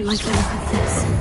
don't like the look of this.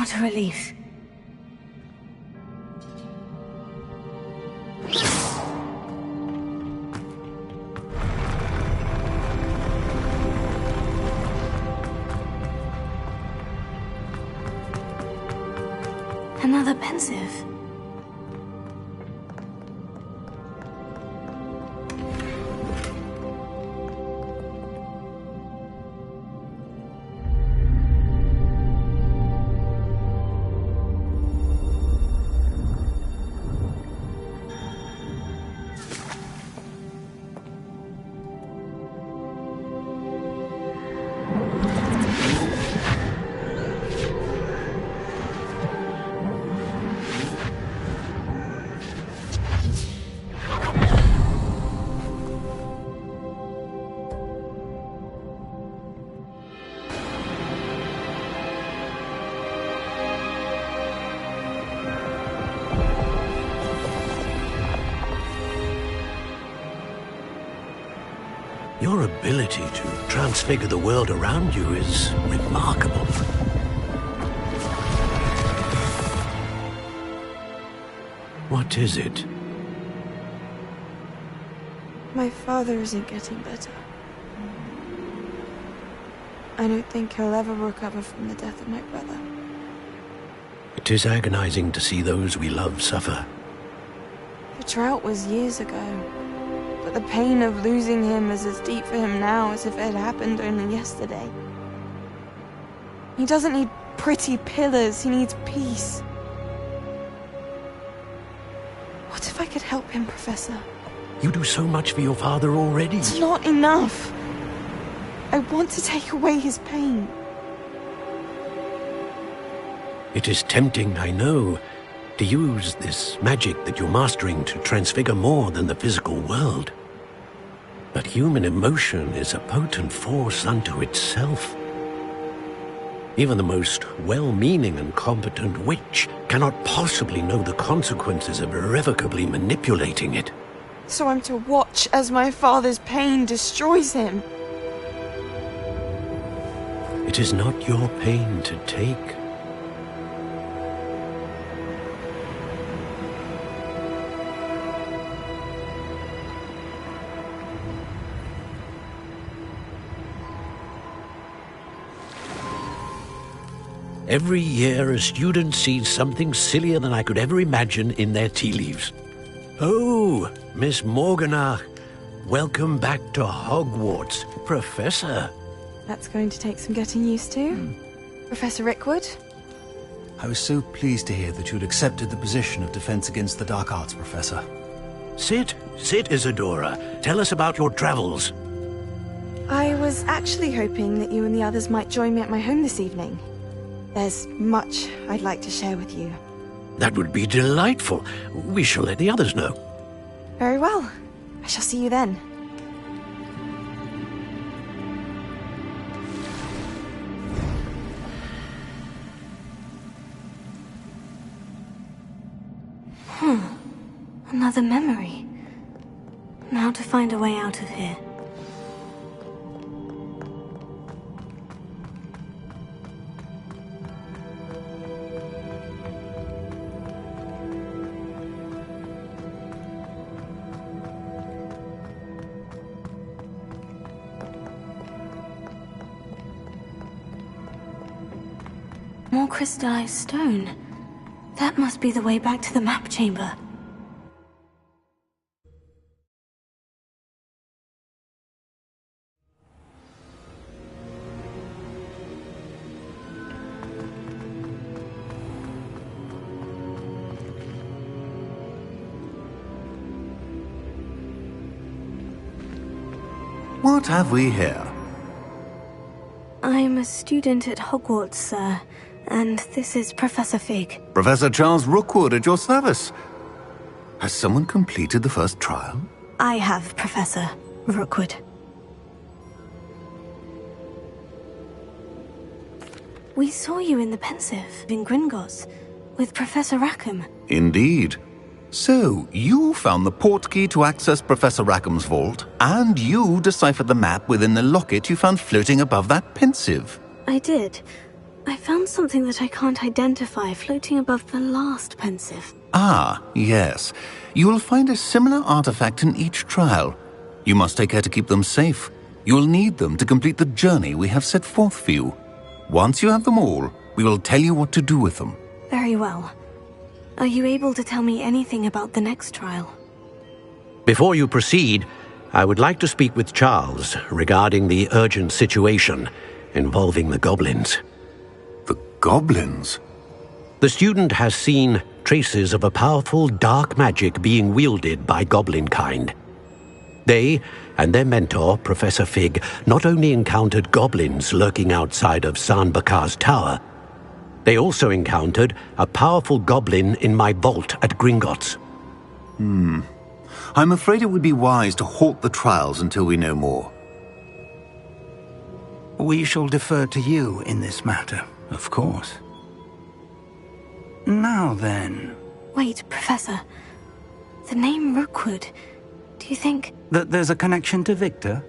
What a relief. Another pensive. Your ability to transfigure the world around you is remarkable. What is it? My father isn't getting better. I don't think he'll ever recover from the death of my brother. It is agonizing to see those we love suffer. The drought was years ago, but the pain of losing him is as deep for him now as if it had happened only yesterday. He doesn't need pretty pillars, he needs peace. What if I could help him, Professor? You do so much for your father already. It's not enough. I want to take away his pain. It is tempting, I know, to use this magic that you're mastering to transfigure more than the physical world. But human emotion is a potent force unto itself. Even the most well-meaning and competent witch cannot possibly know the consequences of irrevocably manipulating it. So I'm to watch as my father's pain destroys him. It is not your pain to take. Every year, a student sees something sillier than I could ever imagine in their tea leaves. Oh, Miss Morganach, welcome back to Hogwarts, Professor. That's going to take some getting used to. Professor Rickwood? I was so pleased to hear that you'd accepted the position of Defense Against the Dark Arts, Professor. Sit, Isadora. Tell us about your travels. I was actually hoping that you and the others might join me at my home this evening. There's much I'd like to share with you. That would be delightful. We shall let the others know. Very well. I shall see you then. Another memory. Now to find a way out of here. More crystallized stone. That must be the way back to the map chamber. What have we here? I'm a student at Hogwarts, sir, and this is Professor Fig. Professor Charles Rookwood at your service. Has someone completed the first trial? I have, Professor Rookwood. We saw you in the Pensive, in Gringotts, with Professor Rackham. Indeed. So, you found the portkey to access Professor Rackham's vault, and you deciphered the map within the locket you found floating above that Pensive. I did. I found something that I can't identify floating above the last pensive. Ah, yes. You will find a similar artifact in each trial. You must take care to keep them safe. You will need them to complete the journey we have set forth for you. Once you have them all, we will tell you what to do with them. Very well. Are you able to tell me anything about the next trial? Before you proceed, I would like to speak with Charles regarding the urgent situation involving the goblins. The goblins? The student has seen traces of a powerful dark magic being wielded by goblin kind. They and their mentor, Professor Fig, not only encountered goblins lurking outside of San Bakar's tower, they also encountered a powerful goblin in my vault at Gringotts. I'm afraid it would be wise to halt the trials until we know more. We shall defer to you in this matter, of course. Now then... Wait, Professor. The name Rookwood. Do you think... That there's a connection to Victor?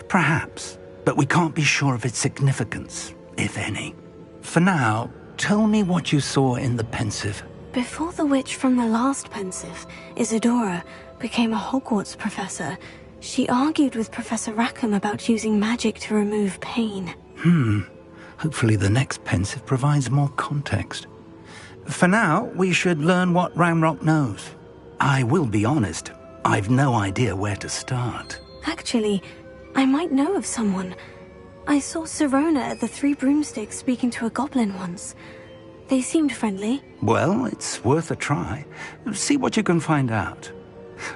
Perhaps, but we can't be sure of its significance, if any. For now, tell me what you saw in the pensive. Before the witch from the last pensive, Isadora, became a Hogwarts professor, she argued with Professor Rackham about using magic to remove pain. Hopefully the next pensive provides more context. For now, we should learn what Ranrock knows. I will be honest, I've no idea where to start. Actually, I might know of someone. I saw Sirona at the Three Broomsticks speaking to a goblin once. They seemed friendly. Well, it's worth a try. See what you can find out.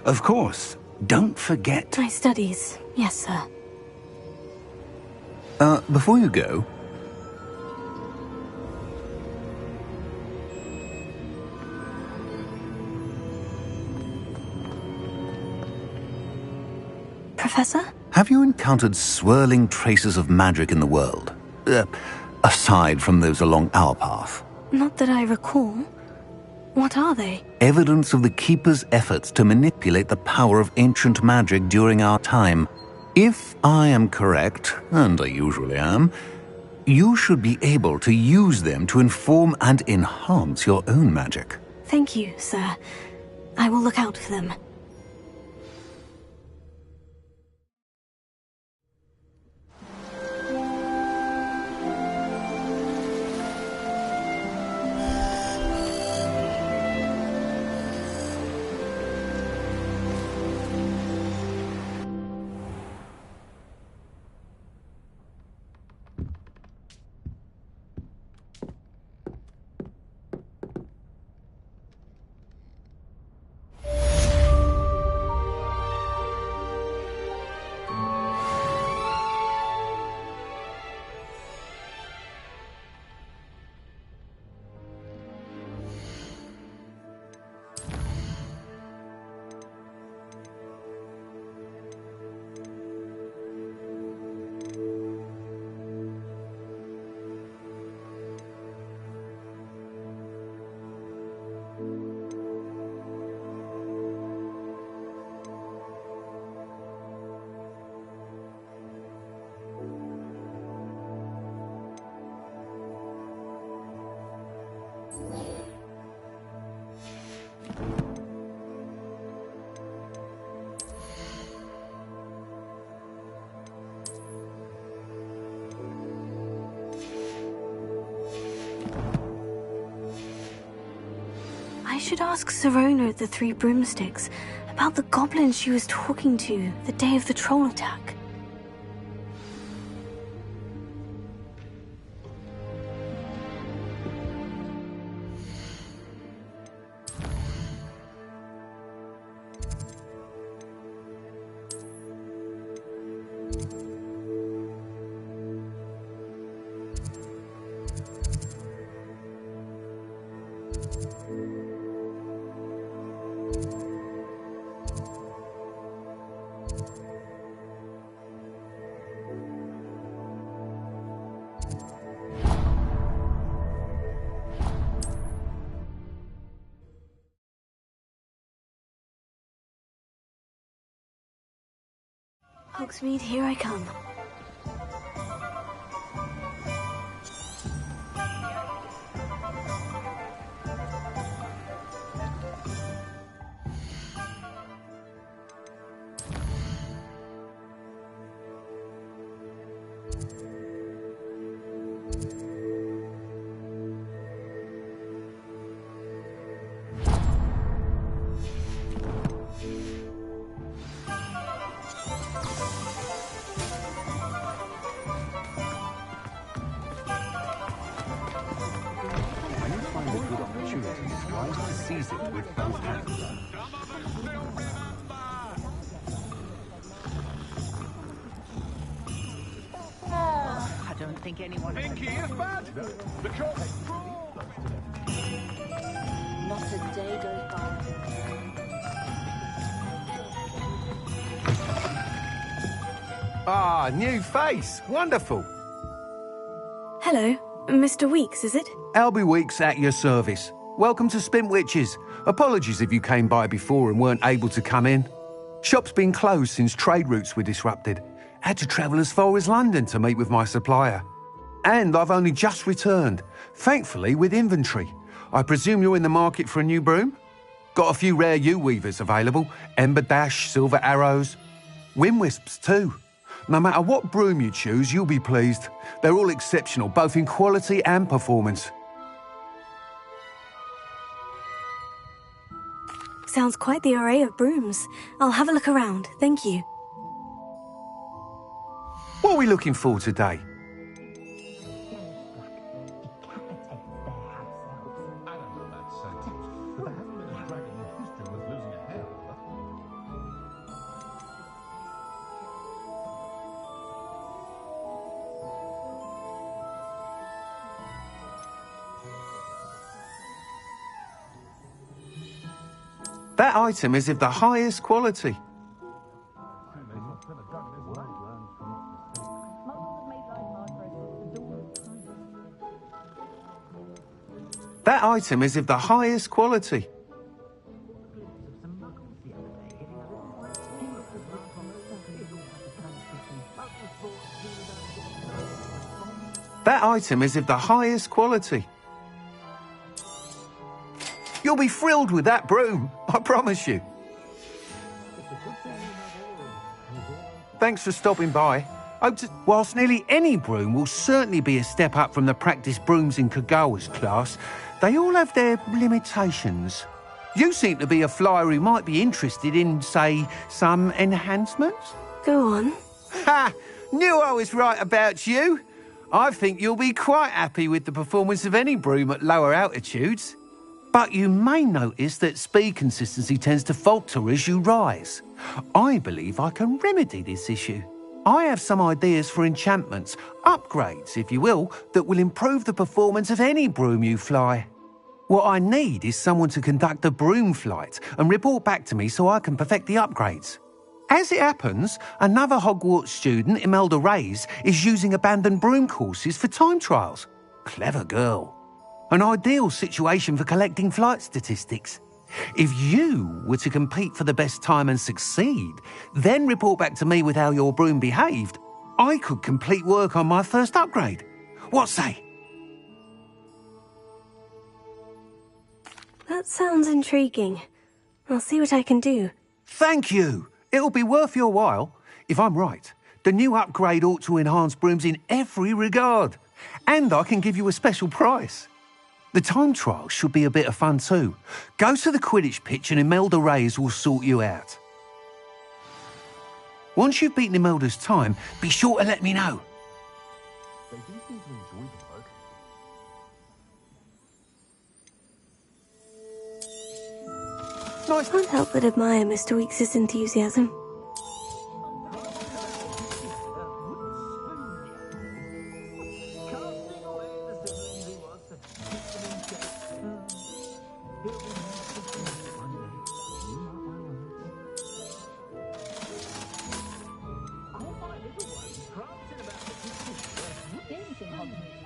Of course, don't forget... My studies, yes, sir. Before you go... Professor? Have you encountered swirling traces of magic in the world? Aside from those along our path? Not that I recall. What are they? Evidence of the Keeper's efforts to manipulate the power of ancient magic during our time. If I am correct, and I usually am, you should be able to use them to inform and enhance your own magic. Thank you, sir. I will look out for them. I should ask Sirona at the Three Broomsticks about the goblin she was talking to the day of the troll attack. Hogsmeade, here I come. seize it with both hands. I don't think anyone... Pinky is bad! Because... Not a day goes by. Ah, new face. Wonderful. Hello, Mr. Weeks, is it? Albie Weeks at your service. Welcome to Spint Witches. Apologies if you came by before and weren't able to come in. Shop's been closed since trade routes were disrupted. Had to travel as far as London to meet with my supplier. And I've only just returned, thankfully with inventory. I presume you're in the market for a new broom? Got a few rare U-weavers available. Ember Dash, Silver Arrows. Wind Wisps too. No matter what broom you choose, you'll be pleased. They're all exceptional, both in quality and performance. Sounds quite the array of brooms. I'll have a look around, thank you. What are we looking for today? That item is of the highest quality. That item is of the highest quality. That item is of the highest quality. You'll be thrilled with that broom, I promise you. Thanks for stopping by. Whilst nearly any broom will certainly be a step up from the practice brooms in Kagawa's class, they all have their limitations. You seem to be a flyer who might be interested in, say, some enhancements? Go on. Ha! Knew I was right about you. I think you'll be quite happy with the performance of any broom at lower altitudes. But you may notice that speed consistency tends to falter as you rise. I believe I can remedy this issue. I have some ideas for enchantments, upgrades, if you will, that will improve the performance of any broom you fly. What I need is someone to conduct a broom flight and report back to me so I can perfect the upgrades. As it happens, another Hogwarts student, Imelda Reyes, is using abandoned broom courses for time trials. Clever girl. An ideal situation for collecting flight statistics. If you were to compete for the best time and succeed, then report back to me with how your broom behaved, I could complete work on my first upgrade. What say? That sounds intriguing. I'll see what I can do. Thank you. It'll be worth your while. If I'm right, the new upgrade ought to enhance brooms in every regard. And I can give you a special price. The time trial should be a bit of fun too. Go to the Quidditch pitch and Imelda Reyes will sort you out. Once you've beaten Imelda's time, be sure to let me know. They do seem to enjoy the work. Nice. Can't help but admire Mr. Weeks' enthusiasm.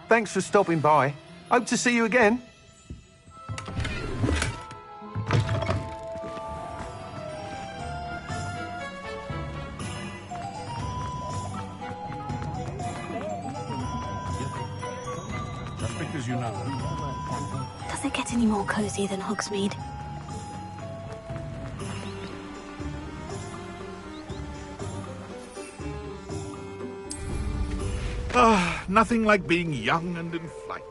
Thanks for stopping by. Hope to see you again. Just because you know. Does it get any more cozy than Hogsmeade? Ah, nothing like being young and in flight.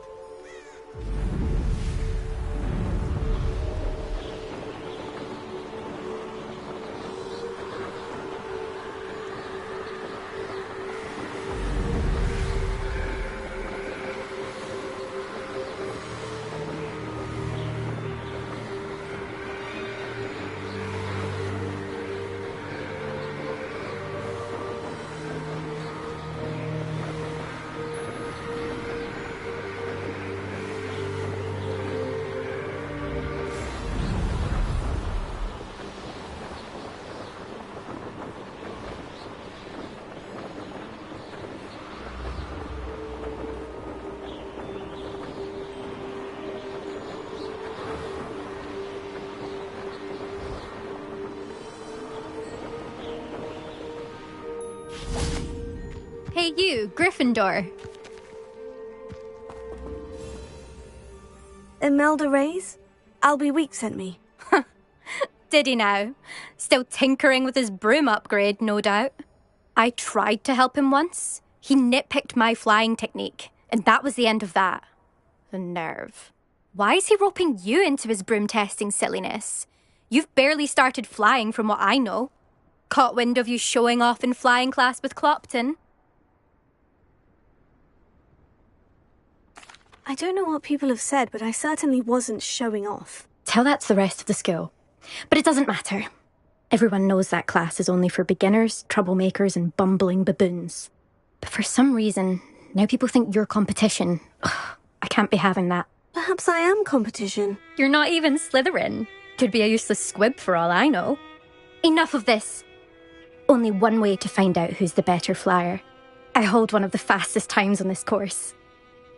about you, Gryffindor? Imelda Reyes? Albie Week sent me. Did he now? Still tinkering with his broom upgrade, no doubt. I tried to help him once. He nitpicked my flying technique, and that was the end of that. The nerve. Why is he roping you into his broom testing silliness? You've barely started flying from what I know. Caught wind of you showing off in flying class with Clopton. I don't know what people have said, but I certainly wasn't showing off. Tell that to the rest of the school. But it doesn't matter. Everyone knows that class is only for beginners, troublemakers, and bumbling baboons. But for some reason, now people think you're competition. Ugh, I can't be having that. Perhaps I am competition. You're not even Slytherin. Could be a useless squib for all I know. Enough of this. Only one way to find out who's the better flyer. I hold one of the fastest times on this course.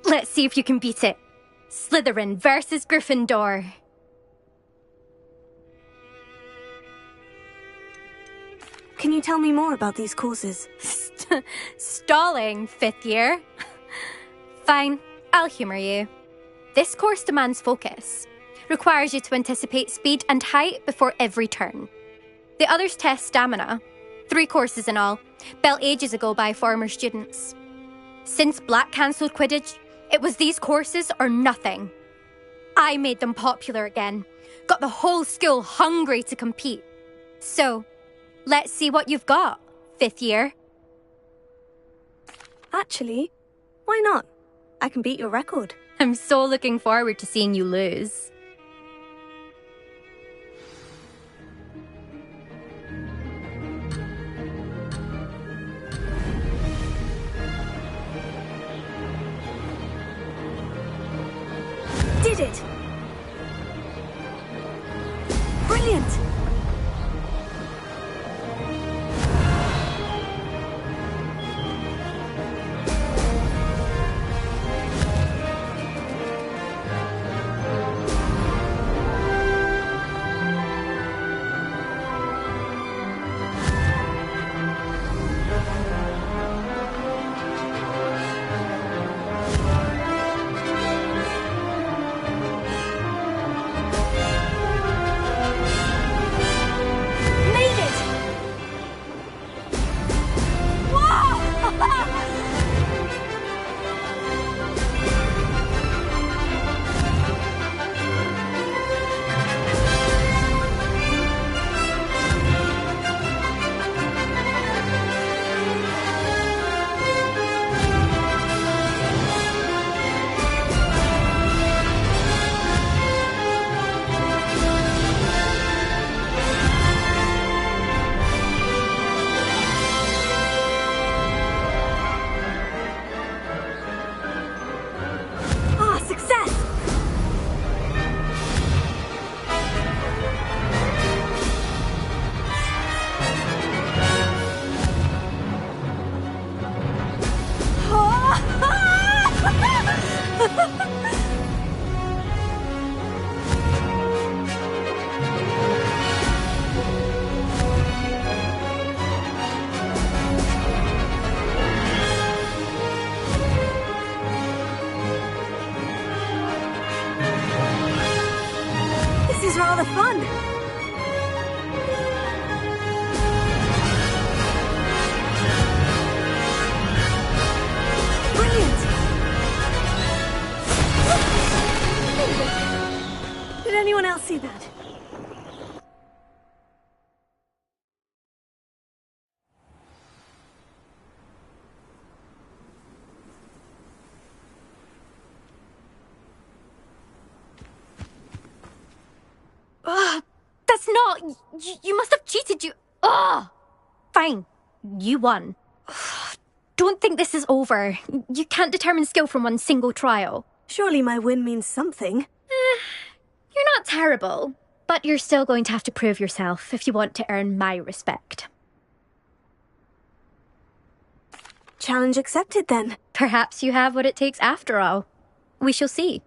Let's see if you can beat it. Slytherin versus Gryffindor. Can you tell me more about these courses? Stalling, 5th year. Fine, I'll humour you. This course demands focus. Requires you to anticipate speed and height before every turn. The others test stamina. 3 courses in all, built ages ago by former students. Since Black cancelled Quidditch, it was these courses or nothing. I made them popular again. Got the whole school hungry to compete. So, let's see what you've got, 5th year. Actually, why not? I can beat your record. I'm so looking forward to seeing you lose. Did it! Brilliant! Rather fun. Brilliant. Did anyone else see that? That's not... You must have cheated, you... Ugh! Fine. You won. Don't think this is over. You can't determine skill from one single trial. Surely my win means something. You're not terrible, but you're still going to have to prove yourself if you want to earn my respect. Challenge accepted, then. Perhaps you have what it takes after all. We shall see.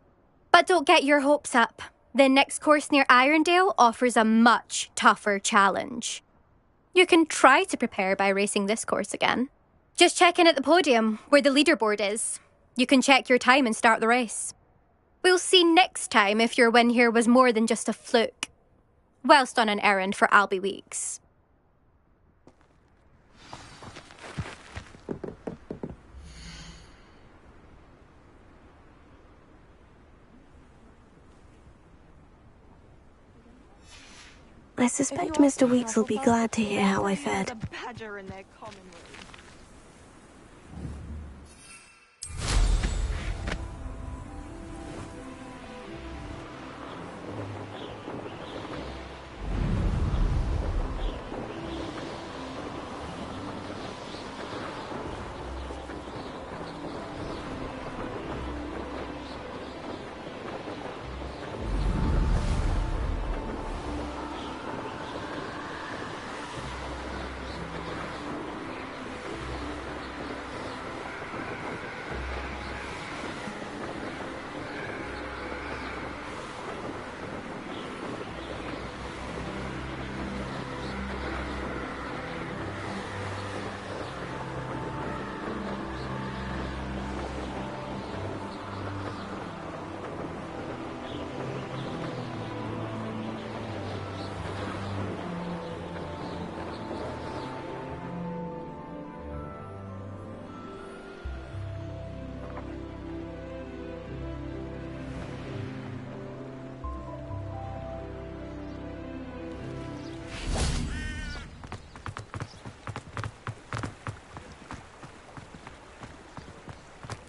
But don't get your hopes up. The next course near Irondale offers a much tougher challenge. You can try to prepare by racing this course again. Just check in at the podium, where the leaderboard is. You can check your time and start the race. We'll see next time if your win here was more than just a fluke. Whilst on an errand for Albie Weeks. I suspect Mr. Weeks will be glad to hear how I fared.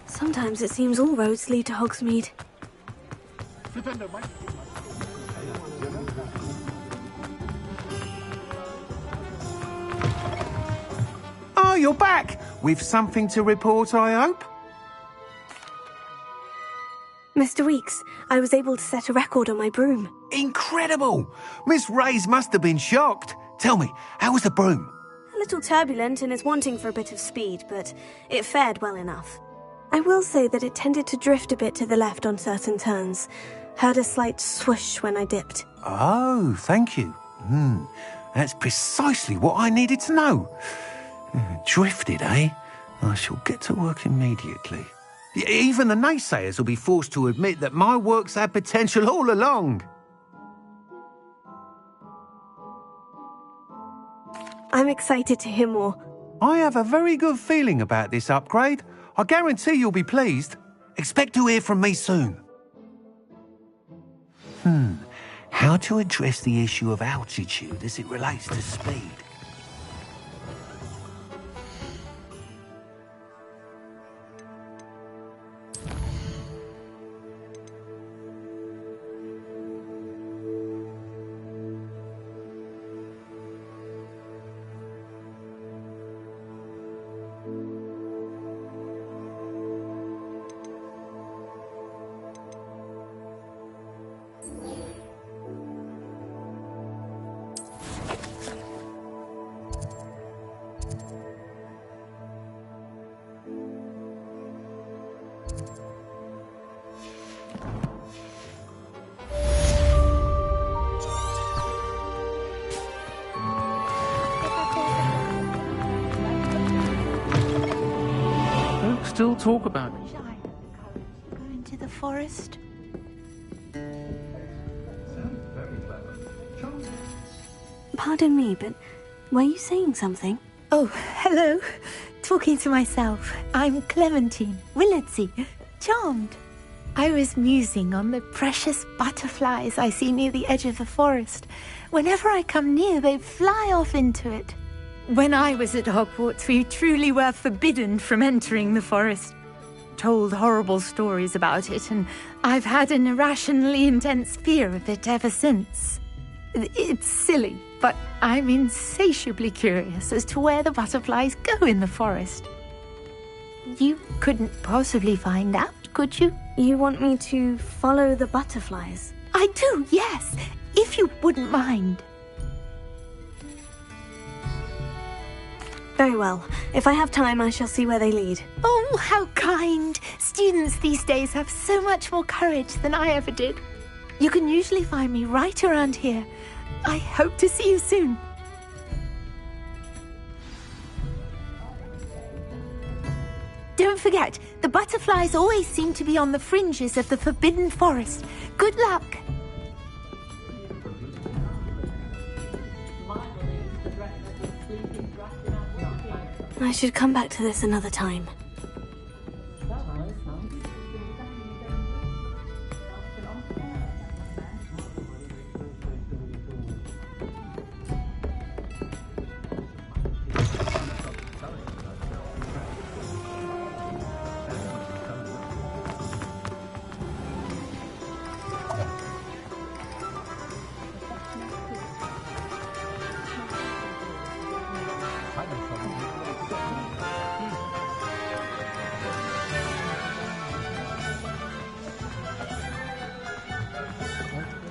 Sometimes it seems all roads lead to Hogsmeade. Oh, you're back! With something to report, I hope? Mr. Weeks, I was able to set a record on my broom. Incredible! Miss Reyes must have been shocked. Tell me, how was the broom? A little turbulent and is wanting for a bit of speed, but it fared well enough. I will say that it tended to drift a bit to the left on certain turns. Heard a slight swoosh when I dipped. Oh, thank you. That's precisely what I needed to know. Drifted, eh? I shall get to work immediately. Even the naysayers will be forced to admit that my work's had potential all along. I'm excited to hear more. I have a very good feeling about this upgrade. I guarantee you'll be pleased. Expect to hear from me soon. How to address the issue of altitude as it relates to speed? Still talk about it. Go into the forest. Pardon me, but were you saying something? Oh, hello. Talking to myself. I'm Clementine Willardsey. Charmed. I was musing on the precious butterflies I see near the edge of the forest. Whenever I come near, they fly off into it. When I was at Hogwarts, we truly were forbidden from entering the forest. Told horrible stories about it, and I've had an irrationally intense fear of it ever since. It's silly, but I'm insatiably curious as to where the butterflies go in the forest. You couldn't possibly find out, could you? You want me to follow the butterflies? I do, yes, if you wouldn't mind. Very well. If I have time, I shall see where they lead. Oh, how kind! Students these days have so much more courage than I ever did. You can usually find me right around here. I hope to see you soon. don't forget, the butterflies always seem to be on the fringes of the Forbidden Forest. Good luck. I should come back to this another time.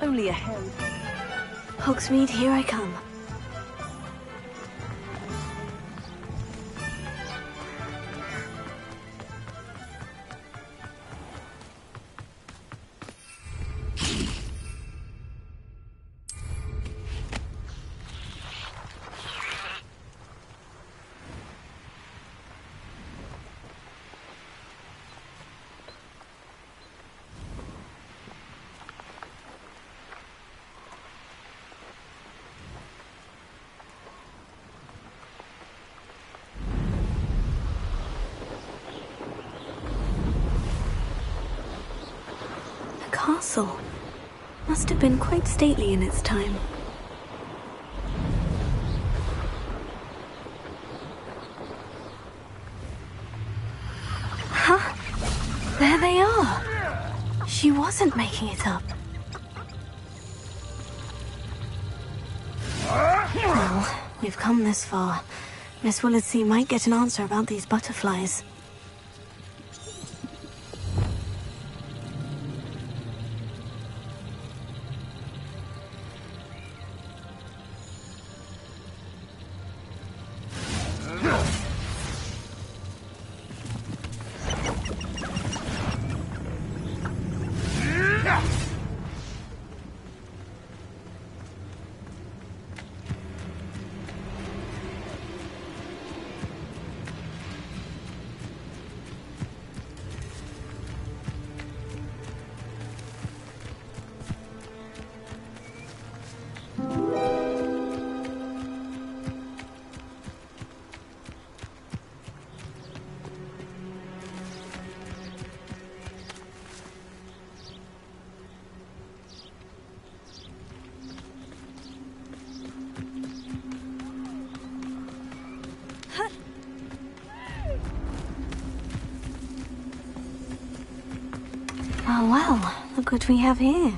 Only a hen. Hogsmeade, here I come. Castle. Must have been quite stately in its time. Huh? There they are. She wasn't making it up. Well, we've come this far. Miss Willardsea might get an answer about these butterflies. Oh well, look what we have here.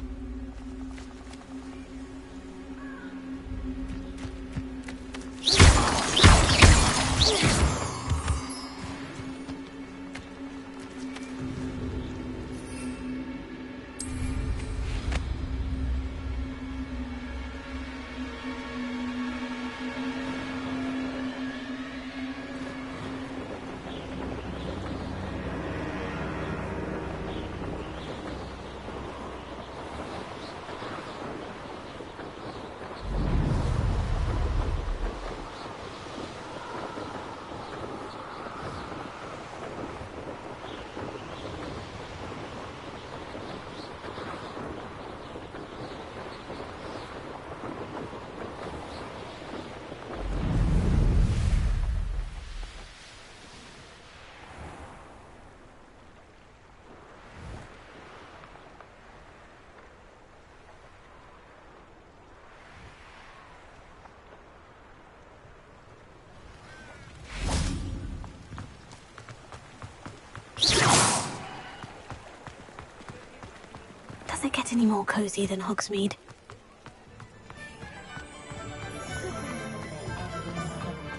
Does it get any more cozy than Hogsmeade?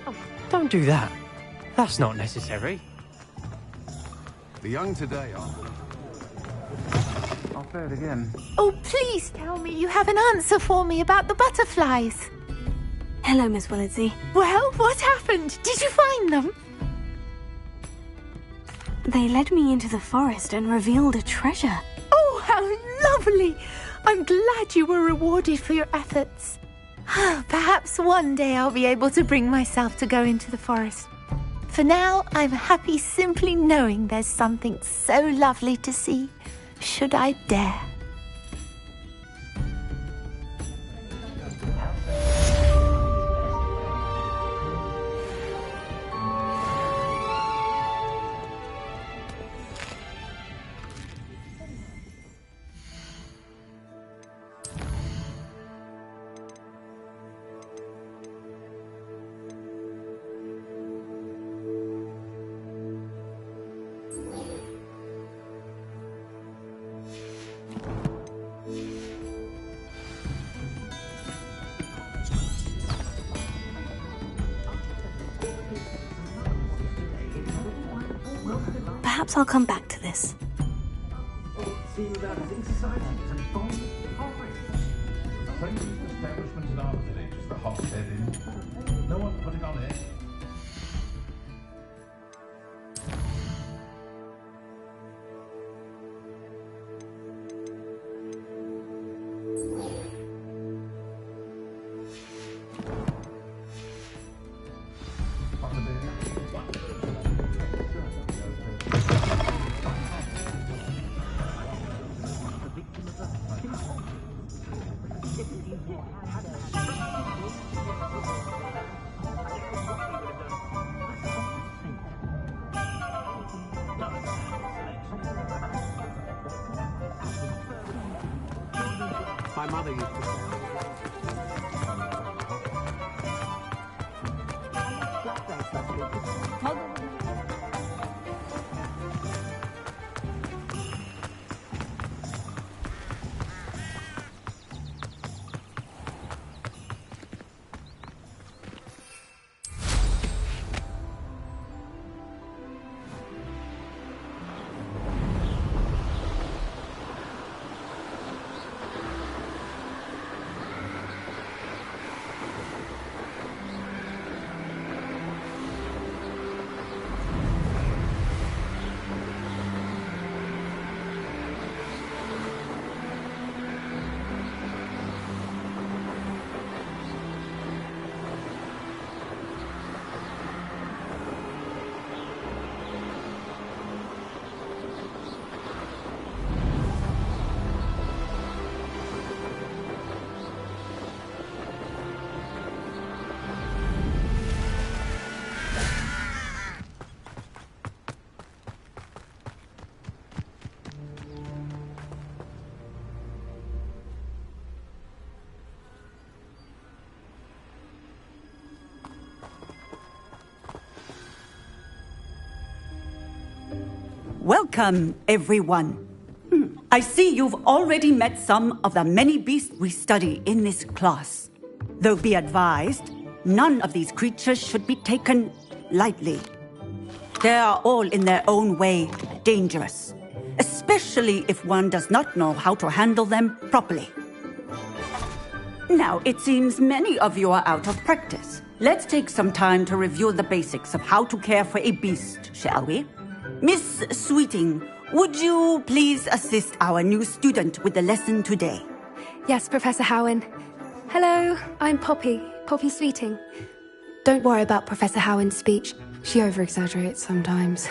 Oh, don't do that. That's not necessary. The young today are... I'll say it again. Oh, please tell me you have an answer for me about the butterflies. Hello, Miss Willardsea. Well, what happened? Did you find them? They led me into the forest and revealed a treasure. Oh, how lovely! I'm glad you were rewarded for your efforts. Perhaps one day I'll be able to bring myself to go into the forest. For now, I'm happy simply knowing there's something so lovely to see, should I dare. Perhaps I'll come back to this. No one put it on it. My mother used to say. Welcome, everyone. I see you've already met some of the many beasts we study in this class. Though be advised, none of these creatures should be taken lightly. They are all in their own way dangerous, especially if one does not know how to handle them properly. Now, it seems many of you are out of practice. Let's take some time to review the basics of how to care for a beast, shall we? Miss Sweeting, would you please assist our new student with the lesson today? Yes, Professor Howen. Hello, I'm Poppy Sweeting. Don't worry about Professor Howen's speech. She over-exaggerates sometimes.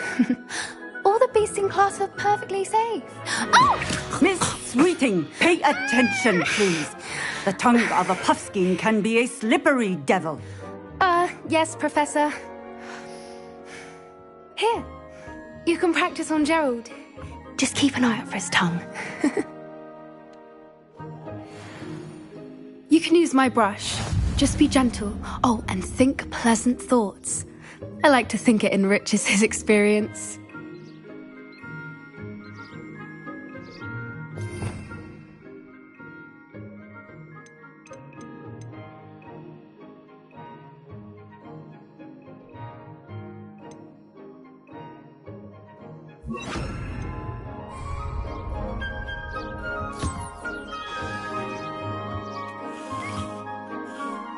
All the beasts in class are perfectly safe. Oh! Miss Sweeting, pay attention, please. The tongue of a puffskein can be a slippery devil. Yes, Professor. Here, you can practice on Gerald. Just keep an eye out for his tongue. You can use my brush. Just be gentle. Oh, and think pleasant thoughts. I like to think it enriches his experience.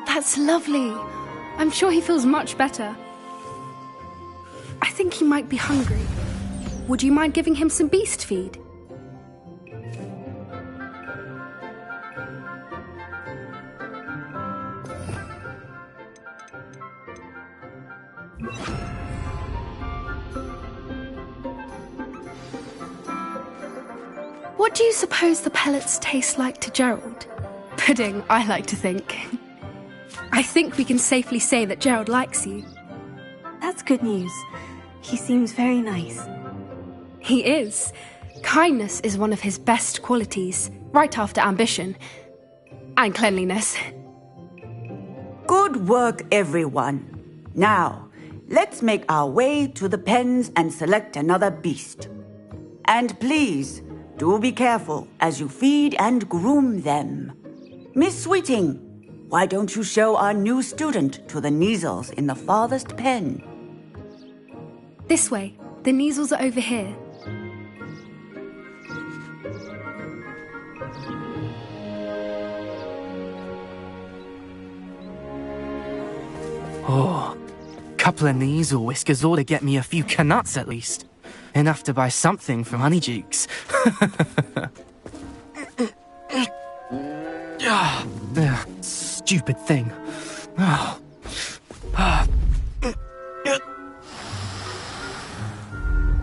That's lovely. I'm sure he feels much better. I think he might be hungry. Would you mind giving him some beast feed? What do you suppose the pellets taste like to Gerald? Pudding, I like to think. I think we can safely say that Gerald likes you. That's good news. He seems very nice. He is. Kindness is one of his best qualities, right after ambition. And cleanliness. Good work, everyone. Now, let's make our way to the pens and select another beast. And please, do be careful as you feed and groom them. Miss Sweeting, why don't you show our new student to the Kneazles in the farthest pen? This way. The Kneazles are over here. Oh, couple of Kneazle whiskers ought to get me a few canuts at least. Enough to buy something from Honeydukes. Stupid thing.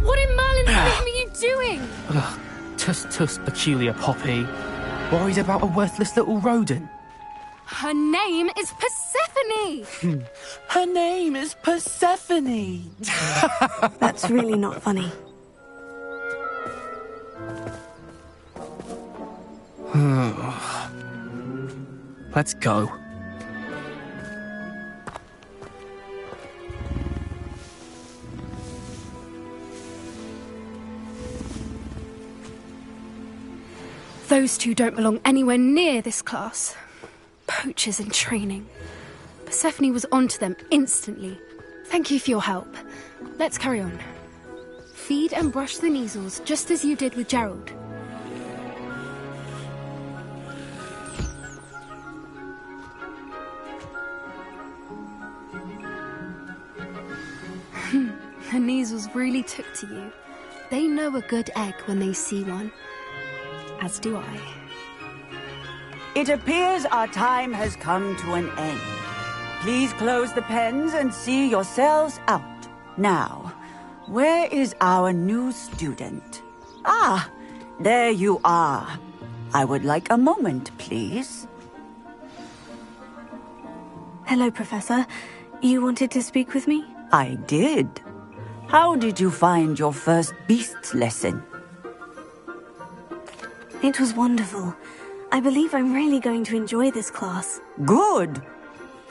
What in Merlin's name are you doing? Tuss, peculiar Poppy. Worried about a worthless little rodent? Her name is Persephone! Her name is Persephone! That's really not funny. Let's go. Those two don't belong anywhere near this class. Poachers in training. Persephone was onto them instantly. Thank you for your help. Let's carry on. Feed and brush the Kneazles just as you did with Gerald. The Kneazles really took to you. They know a good egg when they see one. As do I. It appears our time has come to an end. Please close the pens and see yourselves out. Now, where is our new student? Ah, there you are. I would like a moment, please. Hello, Professor. You wanted to speak with me? I did. How did you find your first beasts lesson? It was wonderful. I believe I'm really going to enjoy this class. Good.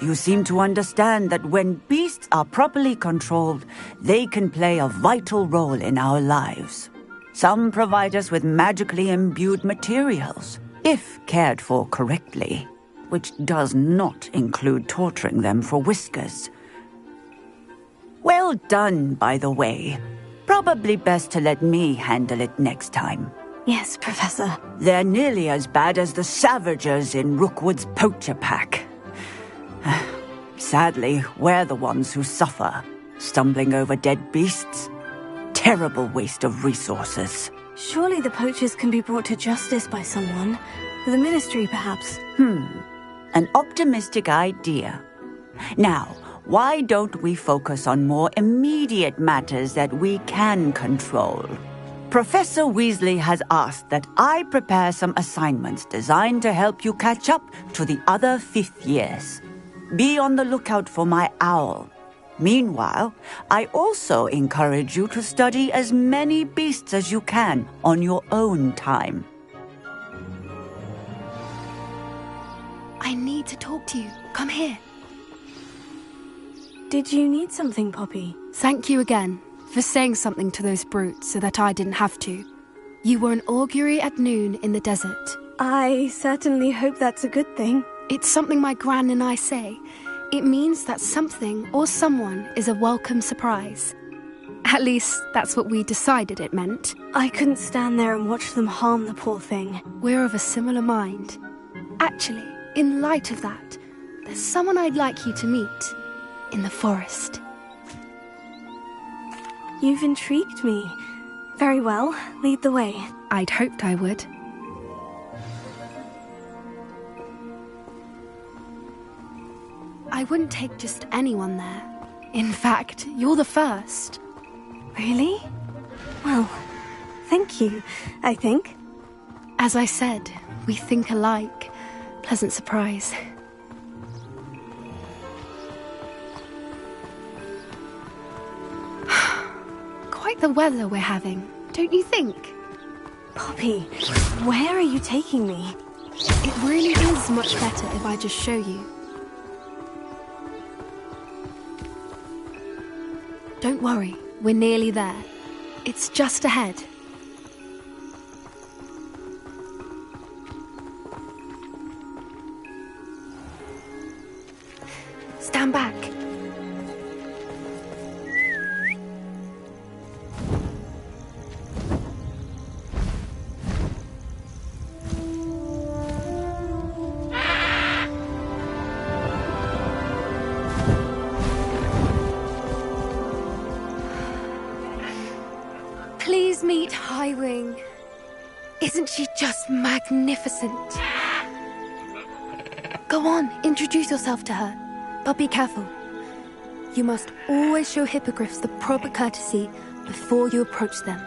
You seem to understand that when beasts are properly controlled, they can play a vital role in our lives. Some provide us with magically imbued materials, if cared for correctly, which does not include torturing them for whiskers. Well done, by the way. Probably best to let me handle it next time. Yes, Professor. They're nearly as bad as the Savagers in Rookwood's poacher pack. Sadly, we're the ones who suffer, stumbling over dead beasts. Terrible waste of resources. Surely the poachers can be brought to justice by someone. The Ministry, perhaps. An optimistic idea. Now, why don't we focus on more immediate matters that we can control? Professor Weasley has asked that I prepare some assignments designed to help you catch up to the other fifth years. Be on the lookout for my owl. Meanwhile, I also encourage you to study as many beasts as you can on your own time. I need to talk to you. Come here. Did you need something, Poppy? Thank you again for saying something to those brutes so that I didn't have to. You were an augury at noon in the desert. I certainly hope that's a good thing. It's something my gran and I say. It means that something or someone is a welcome surprise. At least, that's what we decided it meant. I couldn't stand there and watch them harm the poor thing. We're of a similar mind. Actually, in light of that, there's someone I'd like you to meet in the forest. You've intrigued me. Very well, lead the way. I'd hoped I would. I wouldn't take just anyone there. In fact, you're the first. Really? Well, thank you, I think. As I said, we think alike. Pleasant surprise. Quite the weather we're having, don't you think? Poppy, where are you taking me? It really is much better if I just show you. Don't worry, we're nearly there. It's just ahead. Stand back. Please meet Highwing. Isn't she just magnificent? Go on, introduce yourself to her. But be careful. You must always show hippogriffs the proper courtesy before you approach them.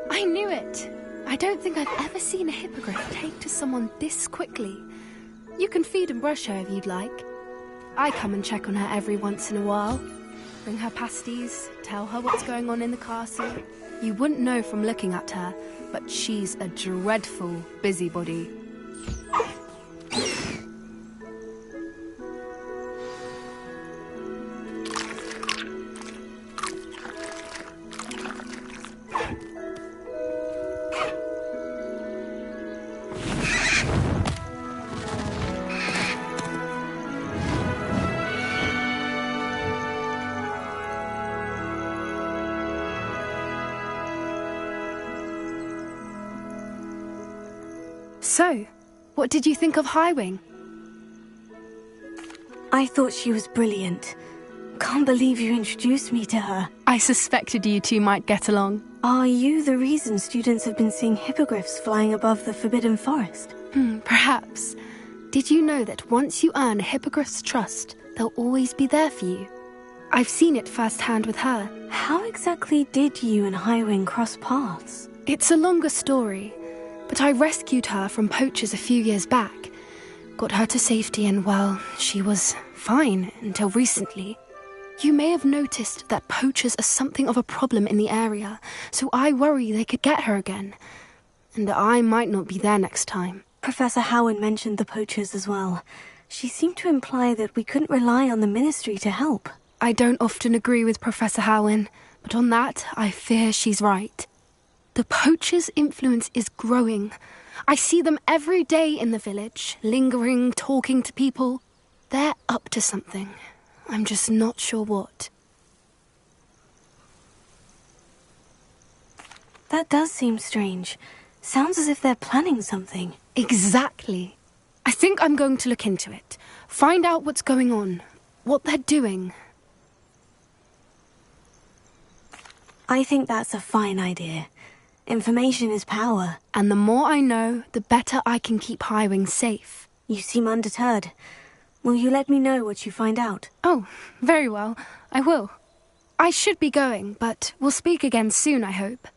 I knew it! I don't think I've ever seen a hippogriff take to someone this quickly. You can feed and brush her if you'd like. I come and check on her every once in a while. Bring her pasties, tell her what's going on in the castle. You wouldn't know from looking at her, but she's a dreadful busybody. So, what did you think of Highwing? I thought she was brilliant. Can't believe you introduced me to her. I suspected you two might get along. Are you the reason students have been seeing hippogriffs flying above the Forbidden Forest? Perhaps. Did you know that once you earn a hippogriff's trust, they'll always be there for you? I've seen it firsthand with her. How exactly did you and Highwing cross paths? It's a longer story, but I rescued her from poachers a few years back. Got her to safety and, well, she was fine until recently. You may have noticed that poachers are something of a problem in the area, so I worry they could get her again. And I might not be there next time. Professor Howen mentioned the poachers as well. She seemed to imply that we couldn't rely on the Ministry to help. I don't often agree with Professor Howen, but on that, I fear she's right. The poachers' influence is growing. I see them every day in the village, lingering, talking to people. They're up to something. I'm just not sure what. That does seem strange. Sounds as if they're planning something. Exactly. I think I'm going to look into it. Find out what's going on, what they're doing. I think that's a fine idea. Information is power. And the more I know, the better I can keep Highwing safe. You seem undeterred. Will you let me know what you find out? Oh, very well. I will. I should be going, but we'll speak again soon, I hope.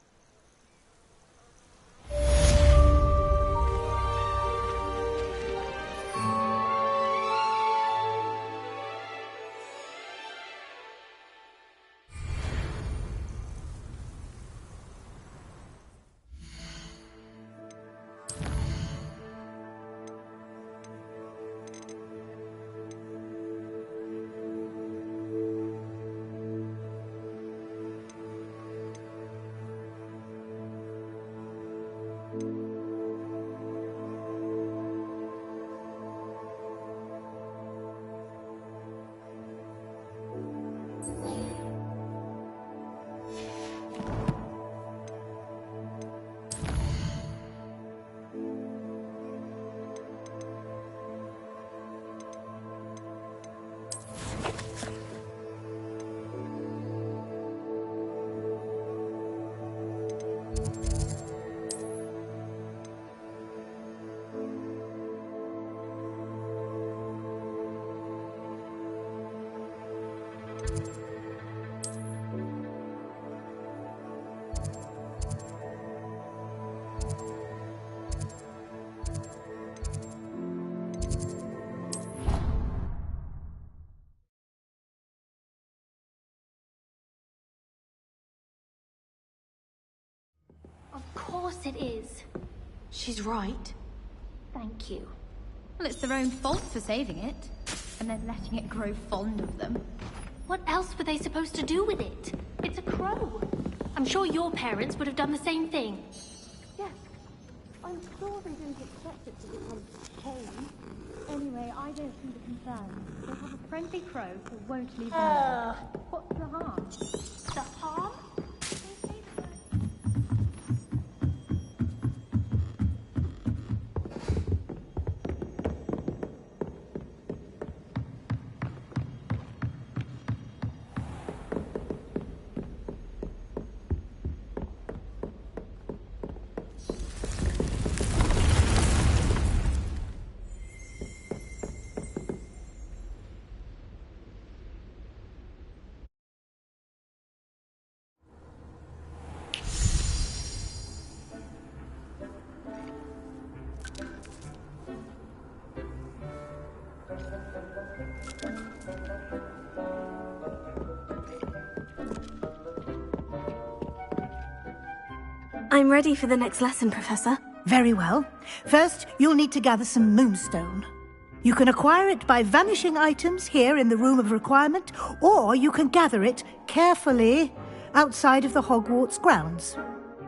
course it is. She's right. Thank you. Well, it's their own fault for saving it, and then letting it grow fond of them. What else were they supposed to do with it? It's a crow. I'm sure your parents would have done the same thing. Yes. I'm sure they didn't expect it to become tame. Anyway, I don't see the concern. They have a friendly crow who won't leave them alone. What's the harm? The harm? I'm ready for the next lesson, Professor. Very well. First, you'll need to gather some moonstone. You can acquire it by vanishing items here in the Room of Requirement, or you can gather it carefully outside of the Hogwarts grounds.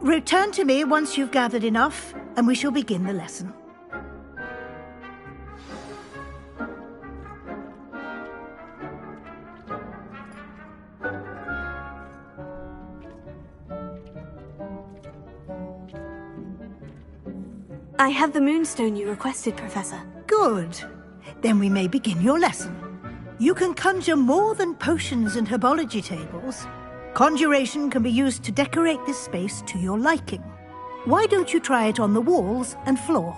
Return to me once you've gathered enough, and we shall begin the lesson. I have the moonstone you requested, Professor. Good. Then we may begin your lesson. You can conjure more than potions and herbology tables. Conjuration can be used to decorate this space to your liking. Why don't you try it on the walls and floor?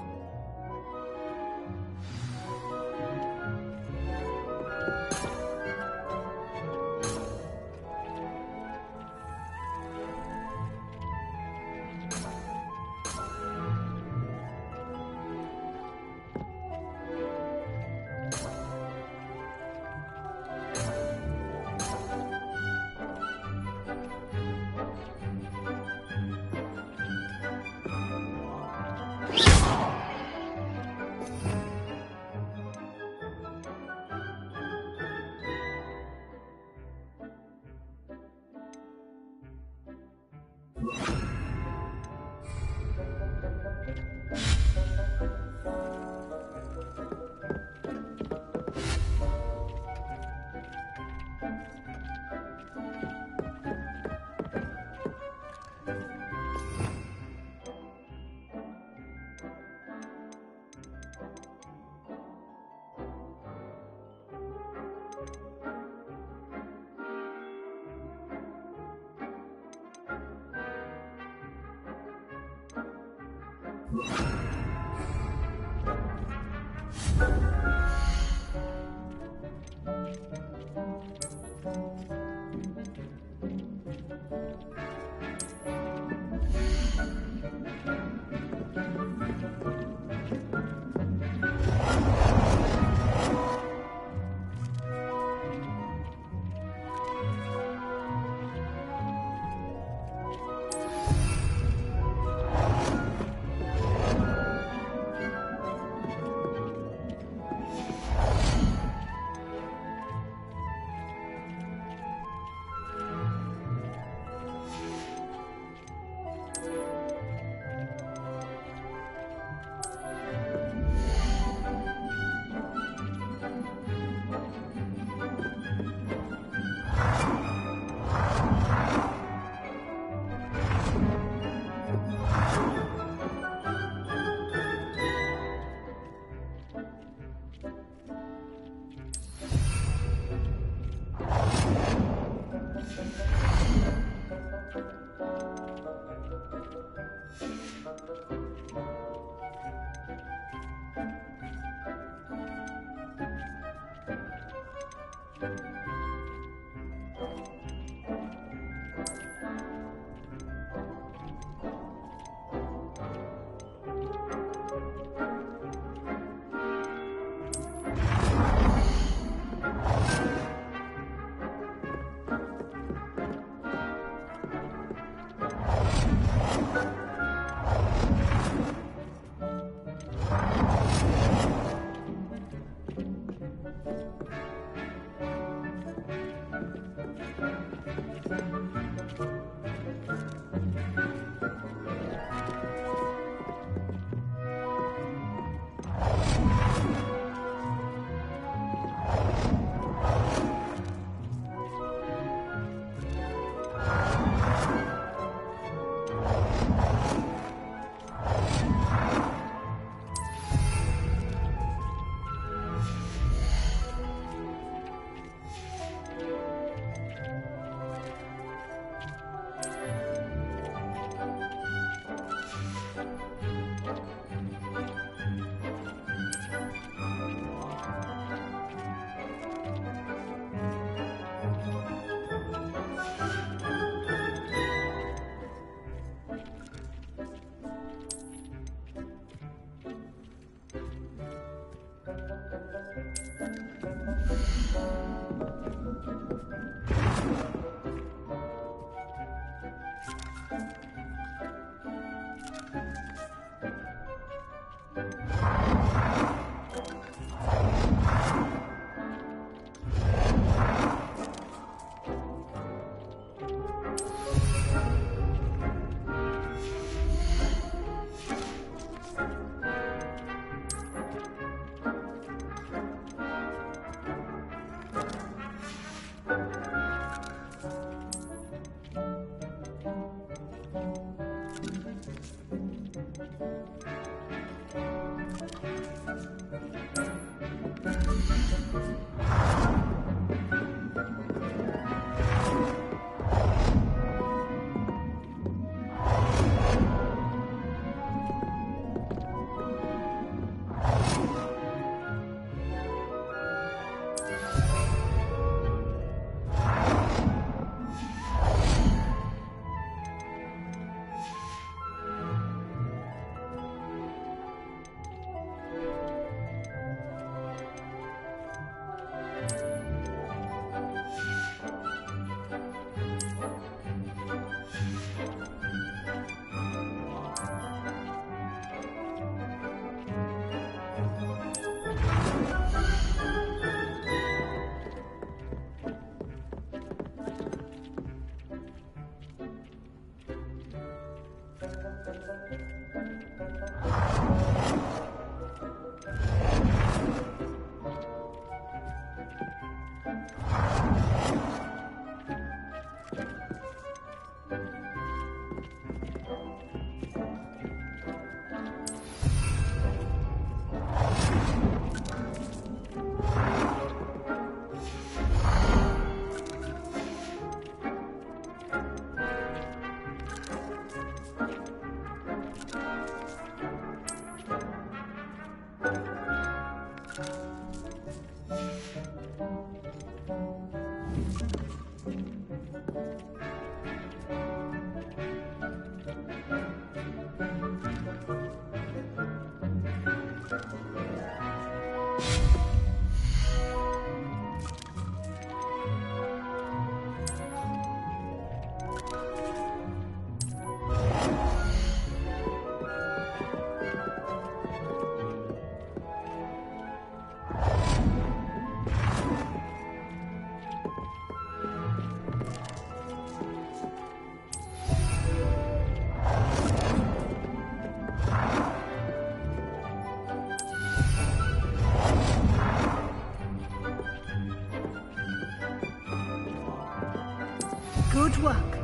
Good work.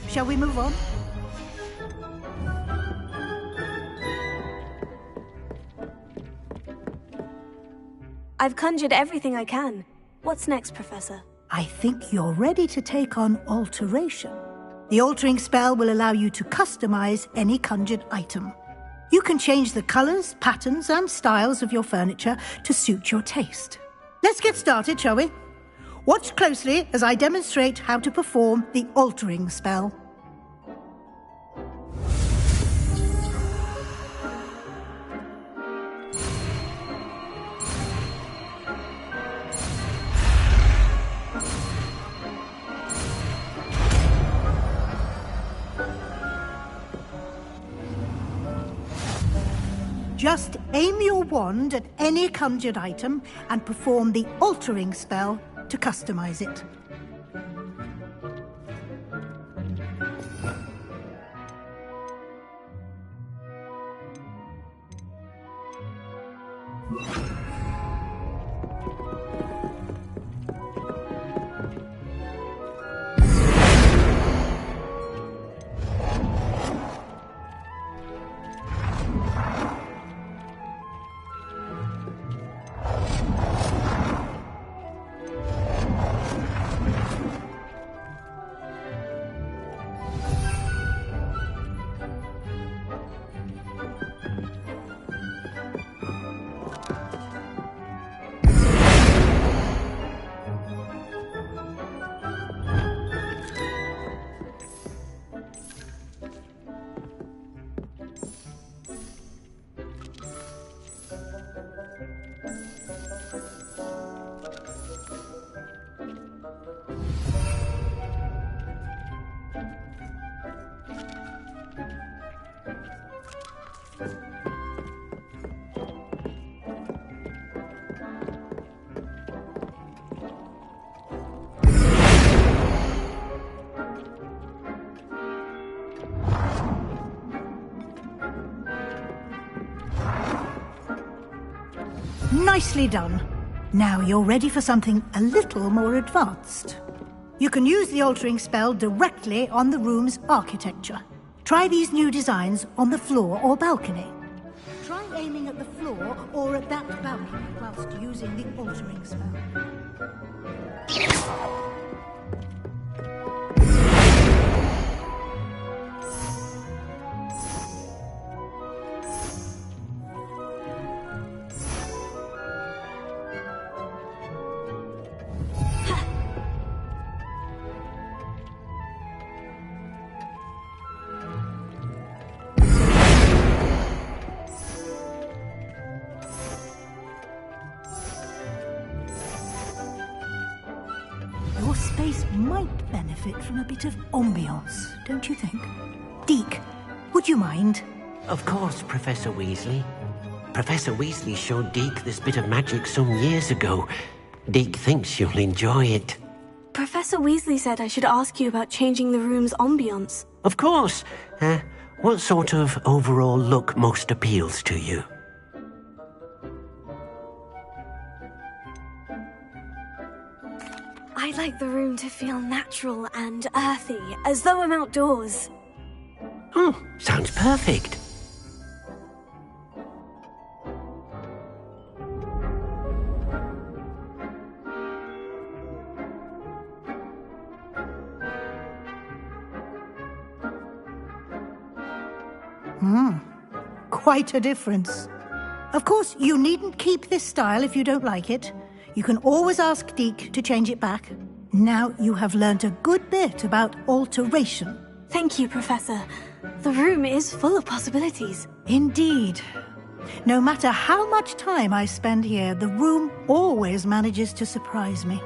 Shall we move on? I've conjured everything I can. What's next, Professor? I think you're ready to take on alteration. The altering spell will allow you to customize any conjured item. You can change the colors, patterns, and styles of your furniture to suit your taste. Let's get started, shall we? Watch closely as I demonstrate how to perform the altering spell. Just aim your wand at any conjured item and perform the altering spell to customize it. Nicely done. Now you're ready for something a little more advanced. You can use the altering spell directly on the room's architecture. Try these new designs on the floor or balcony. Try aiming at the floor or at that balcony whilst using the altering spell. Your space might benefit from a bit of ambiance, don't you think? Deke, would you mind? Of course, Professor Weasley. Professor Weasley showed Deke this bit of magic some years ago. Deke thinks you'll enjoy it. Professor Weasley said I should ask you about changing the room's ambience. Of course. What sort of overall look most appeals to you? I'd like the room to feel natural and earthy, as though I'm outdoors. Oh, sounds perfect. Quite a difference. Of course, you needn't keep this style if you don't like it. You can always ask Deke to change it back. Now you have learnt a good bit about alteration. Thank you, Professor. The room is full of possibilities. Indeed. No matter how much time I spend here, the room always manages to surprise me.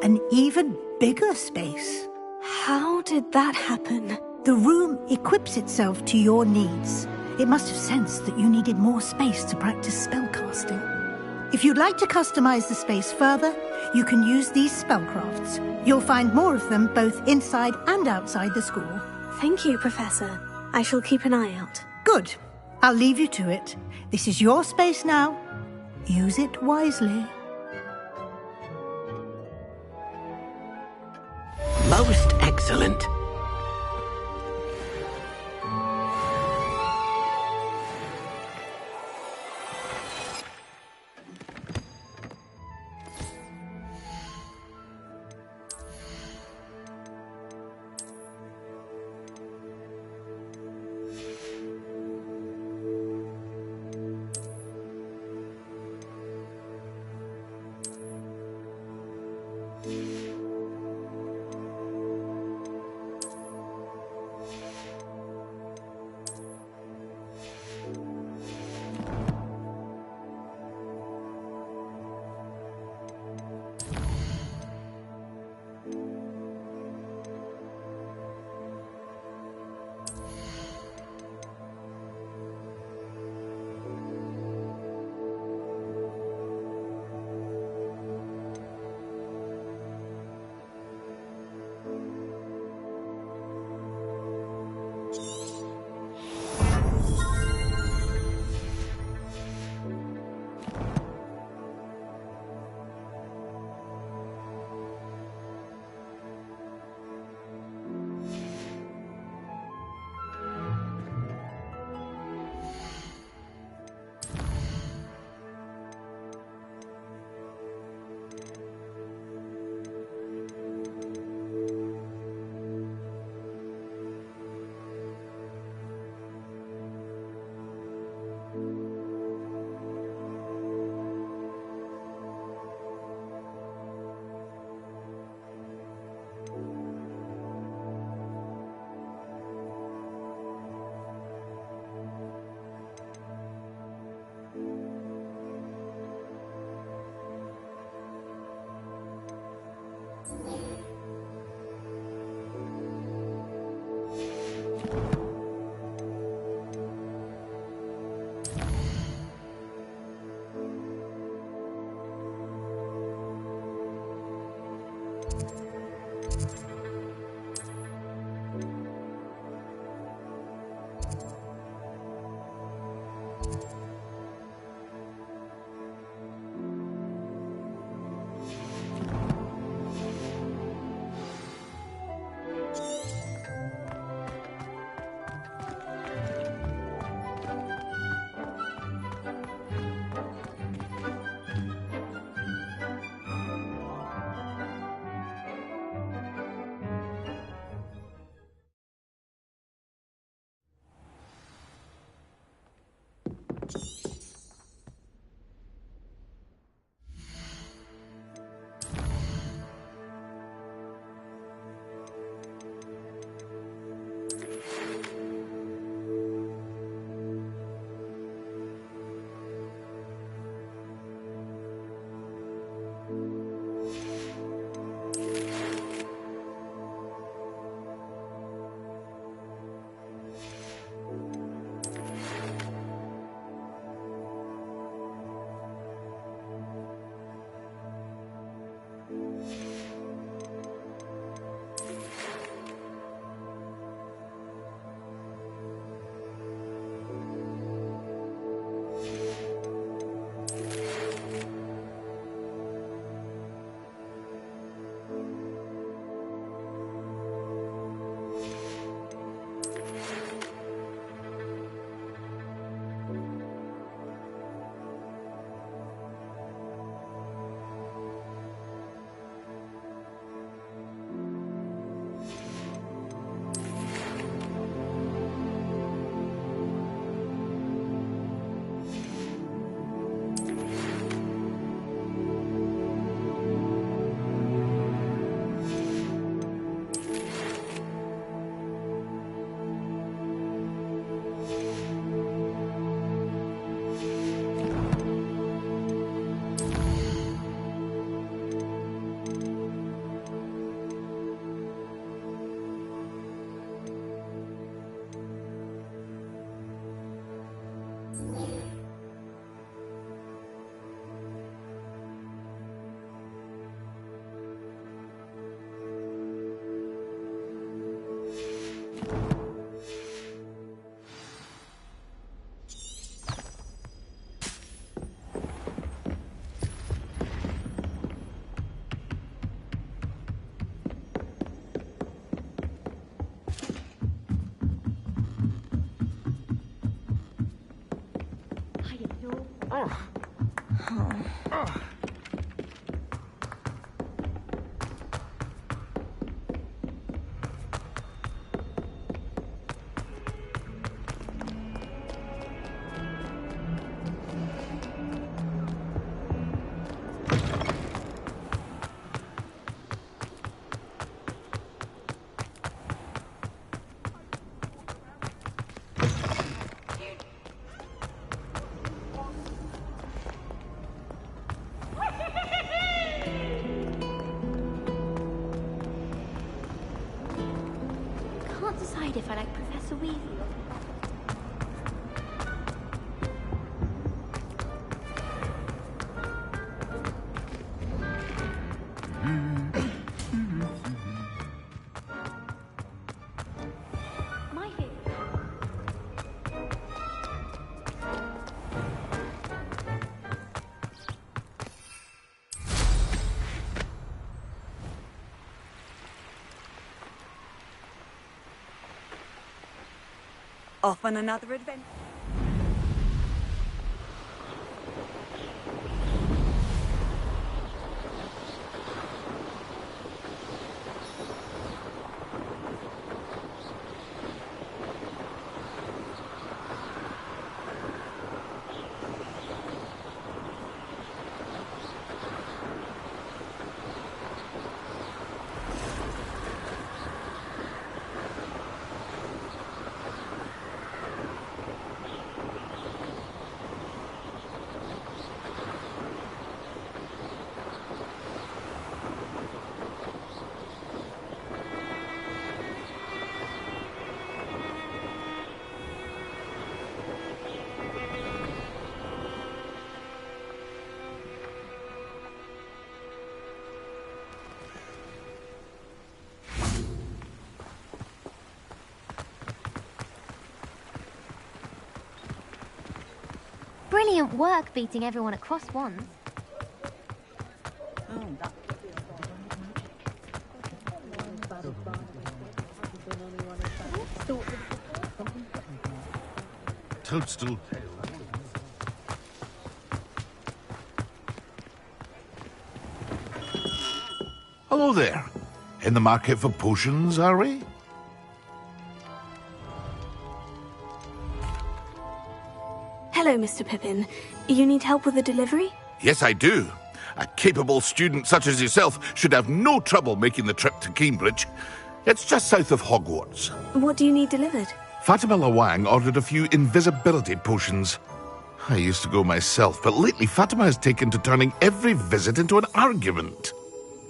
An even bigger space. How did that happen? The room equips itself to your needs. It must have sensed that you needed more space to practice spellcasting. If you'd like to customize the space further, you can use these spellcrafts. You'll find more of them both inside and outside the school. Thank you, Professor. I shall keep an eye out. Good. I'll leave you to it. This is your space now. Use it wisely. Most excellent. If I like Professor Weasley or my favorite. Off on another adventure. Brilliant work beating everyone at cross once. Toadstool tail. Hello there. In the market for potions, are we? Hello, Mr. Pippin. You need help with a delivery? Yes, I do. A capable student such as yourself should have no trouble making the trip to Cambridge. It's just south of Hogwarts. What do you need delivered? Fatima Lawang ordered a few invisibility potions. I used to go myself, but lately Fatima has taken to turning every visit into an argument.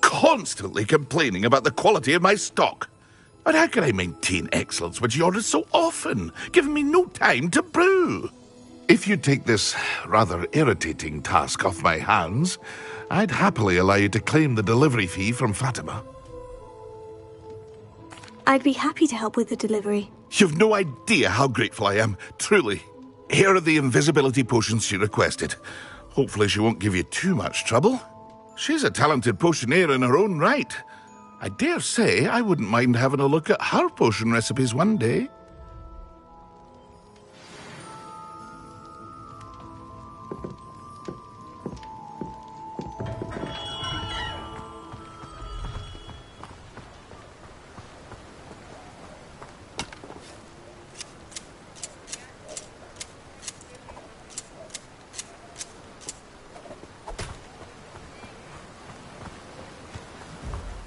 Constantly complaining about the quality of my stock. But how can I maintain excellence when she orders so often, giving me no time to brew? If you take this rather irritating task off my hands, I'd happily allow you to claim the delivery fee from Fatima. I'd be happy to help with the delivery. You've no idea how grateful I am, truly. Here are the invisibility potions she requested. Hopefully she won't give you too much trouble. She's a talented potioneer in her own right. I dare say I wouldn't mind having a look at her potion recipes one day.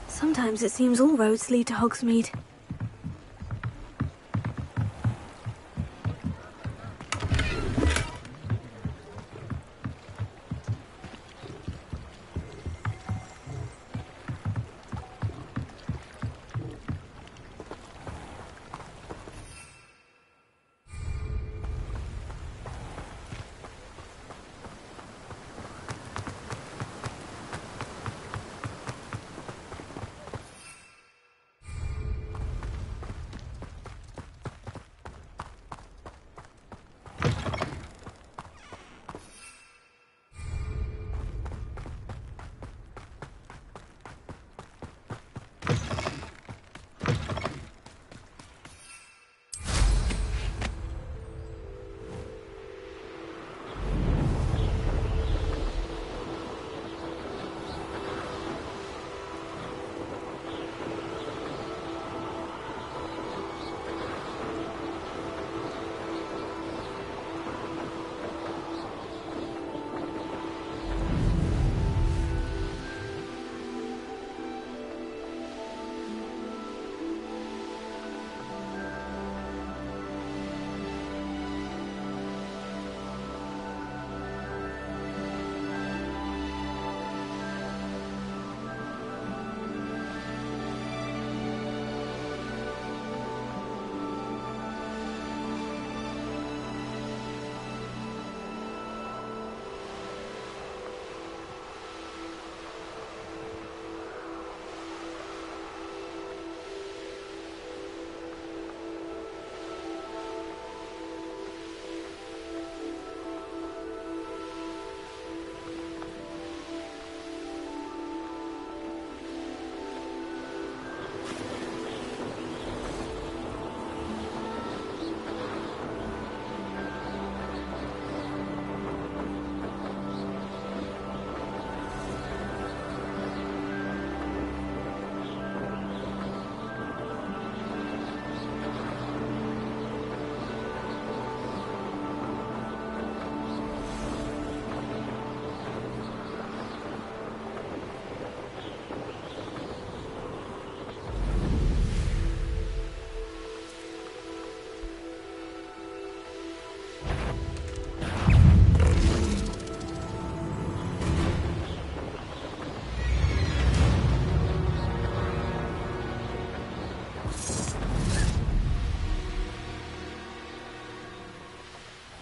Sometimes it seems all roads lead to Hogsmeade.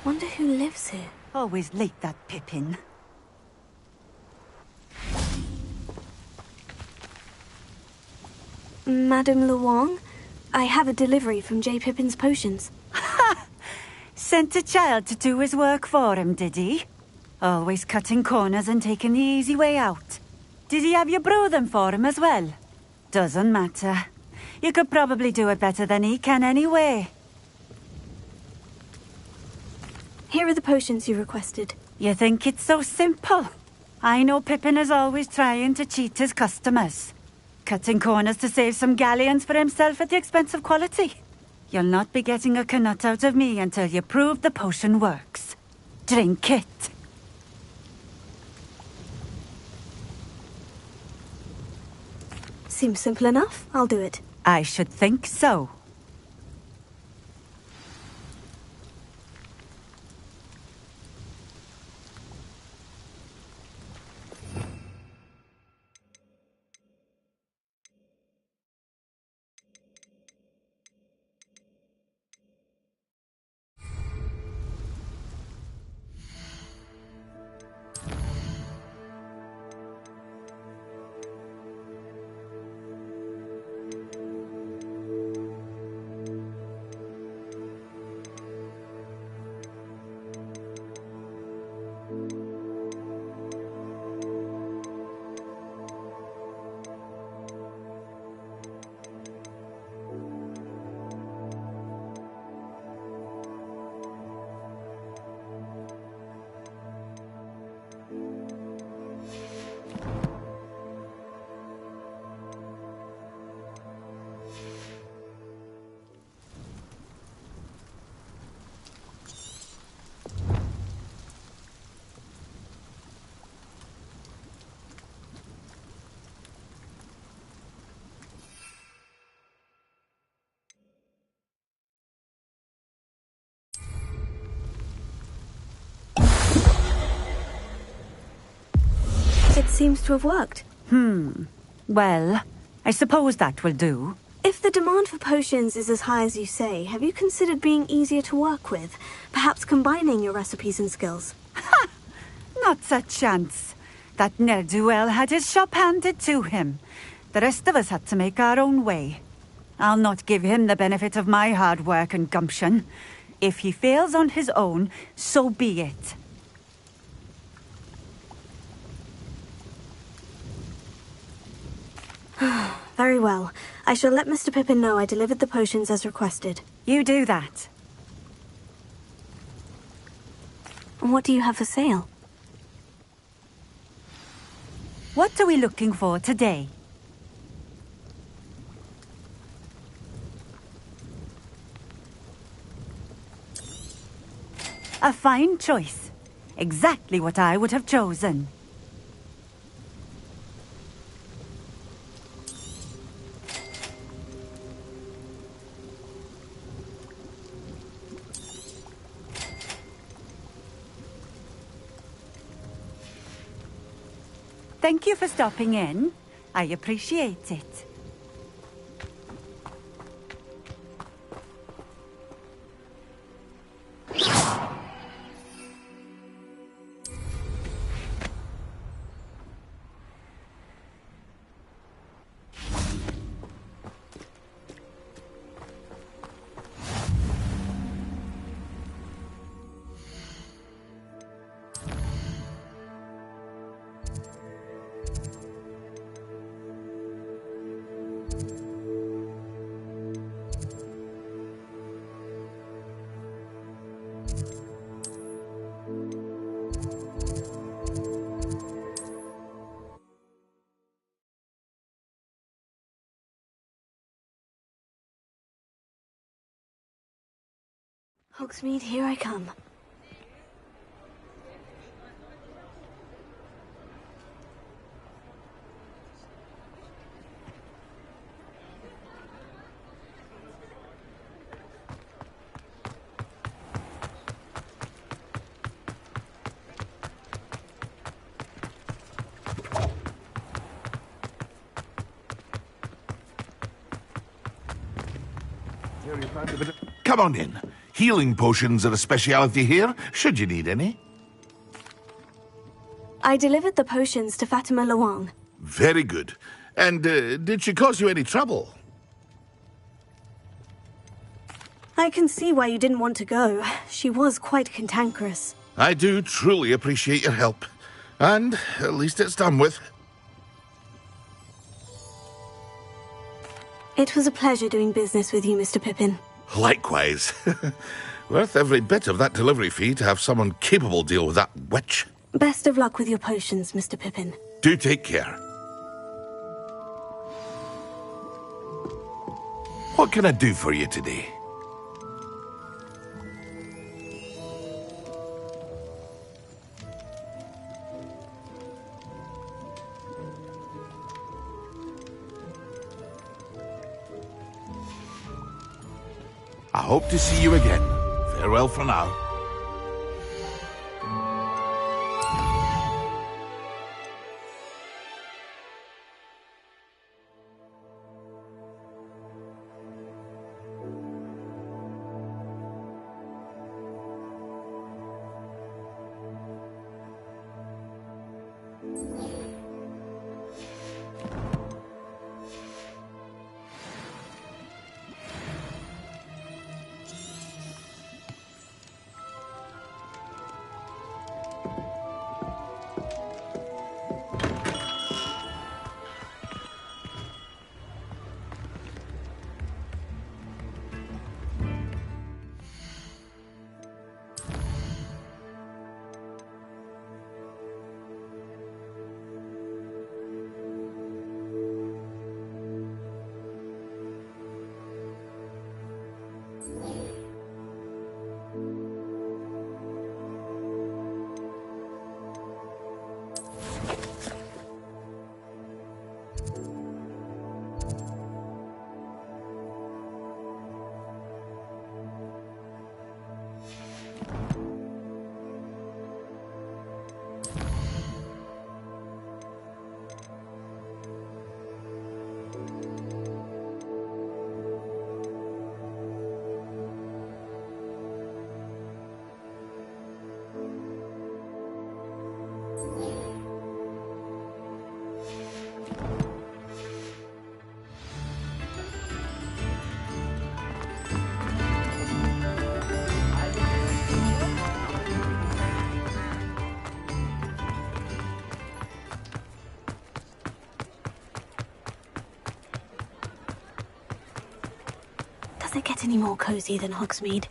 Wonder who lives here. Always late, that Pippin. Madame Lawang, I have a delivery from J. Pippin's Potions. Sent a child to do his work for him, did he? Always cutting corners and taking the easy way out. Did he have you brew them for him as well? Doesn't matter. You could probably do it better than he can anyway. Here are the potions you requested. You think it's so simple? I know Pippin is always trying to cheat his customers. Cutting corners to save some galleons for himself at the expense of quality. You'll not be getting a canut out of me until you prove the potion works. Drink it. Seems simple enough. I'll do it. I should think so. It seems to have worked. Well, I suppose that will do. If the demand for potions is as high as you say, have you considered being easier to work with? Perhaps combining your recipes and skills? Ha! Not a chance. That ne'er-do-well had his shop handed to him. The rest of us had to make our own way. I'll not give him the benefit of my hard work and gumption. If he fails on his own, so be it. Very well. I shall let Mr. Pippin know I delivered the potions as requested. You do that. And what do you have for sale? What are we looking for today? A fine choice. Exactly what I would have chosen. Thank you for stopping in. I appreciate it. Hogsmeade, here I come. Come on in. Healing potions are a speciality here, should you need any. I delivered the potions to Fatima Lawang. Very good. And did she cause you any trouble? I can see why you didn't want to go. She was quite cantankerous. I do truly appreciate your help. And at least it's done with. It was a pleasure doing business with you, Mr. Pippin. Likewise. Worth every bit of that delivery fee to have someone capable deal with that witch. Best of luck with your potions, Mr. Pippin. Do take care. What can I do for you today? I hope to see you again. Farewell for now. Does it get any more cozy than Hogsmeade?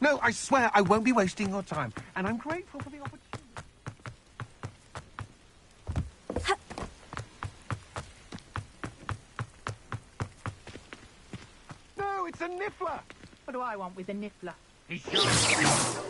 No, I swear I won't be wasting your time, and I'm grateful for the opportunity. No, it's a niffler! What do I want with a niffler? He's shot.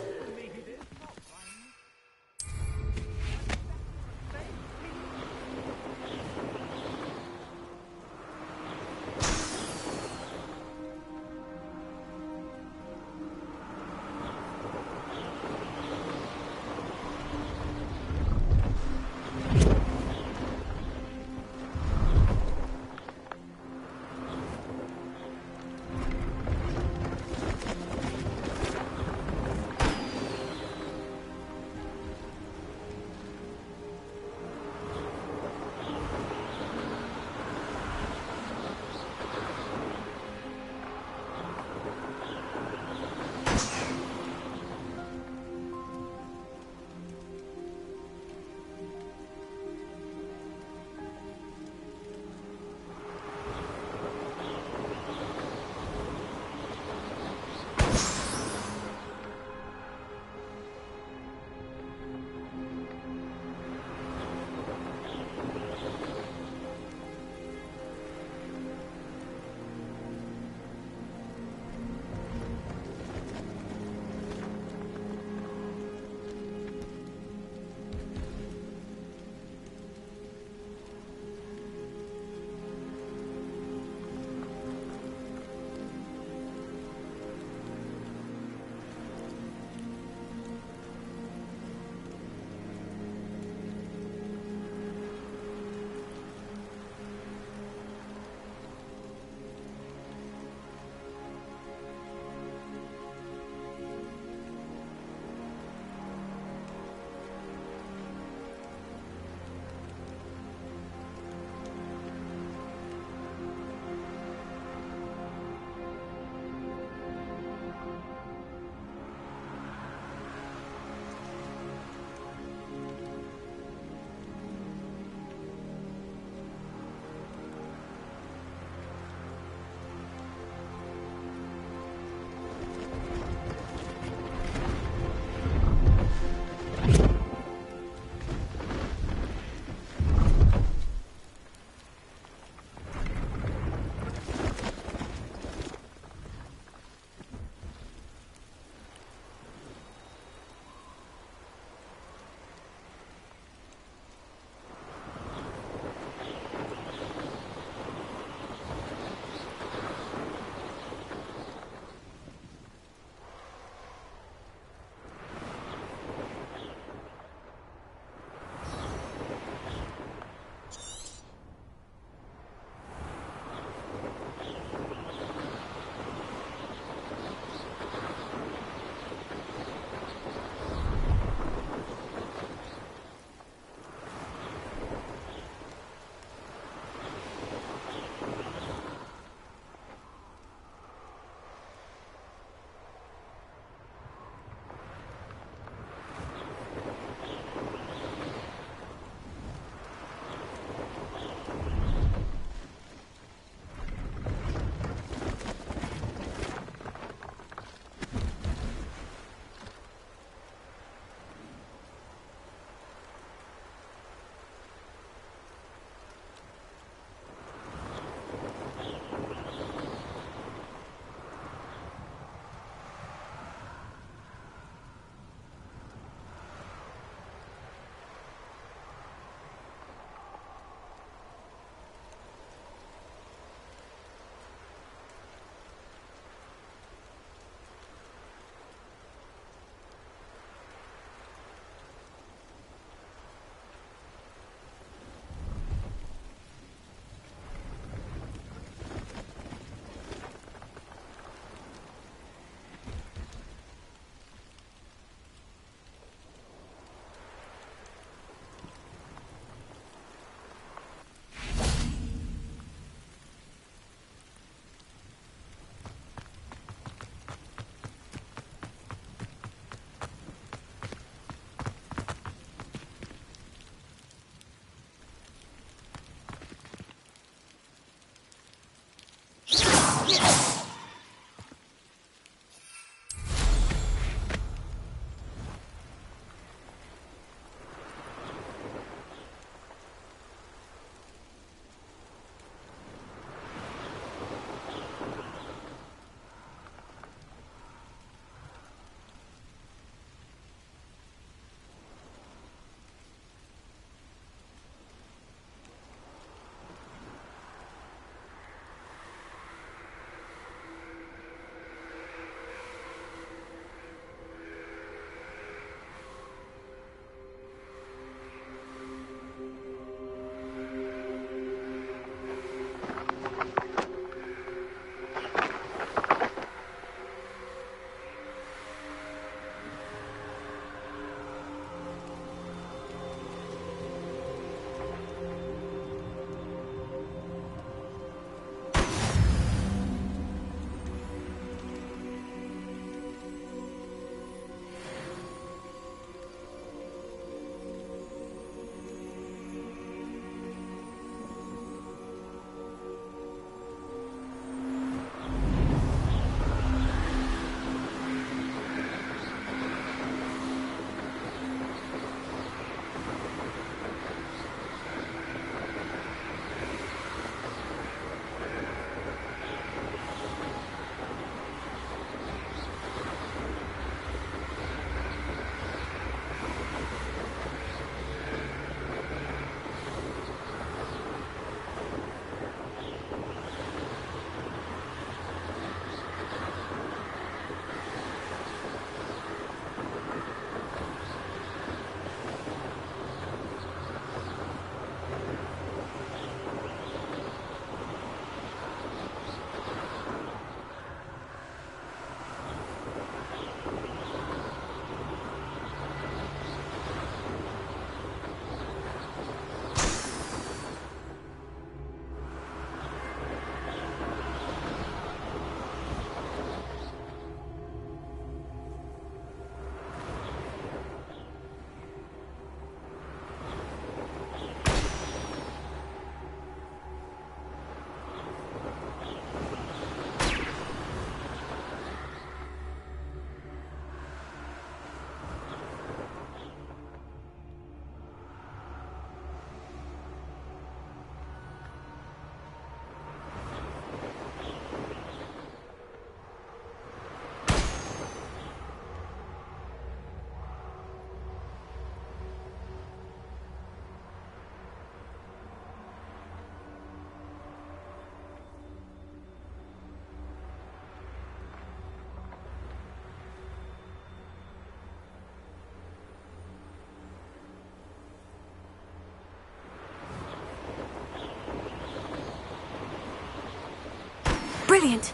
Brilliant.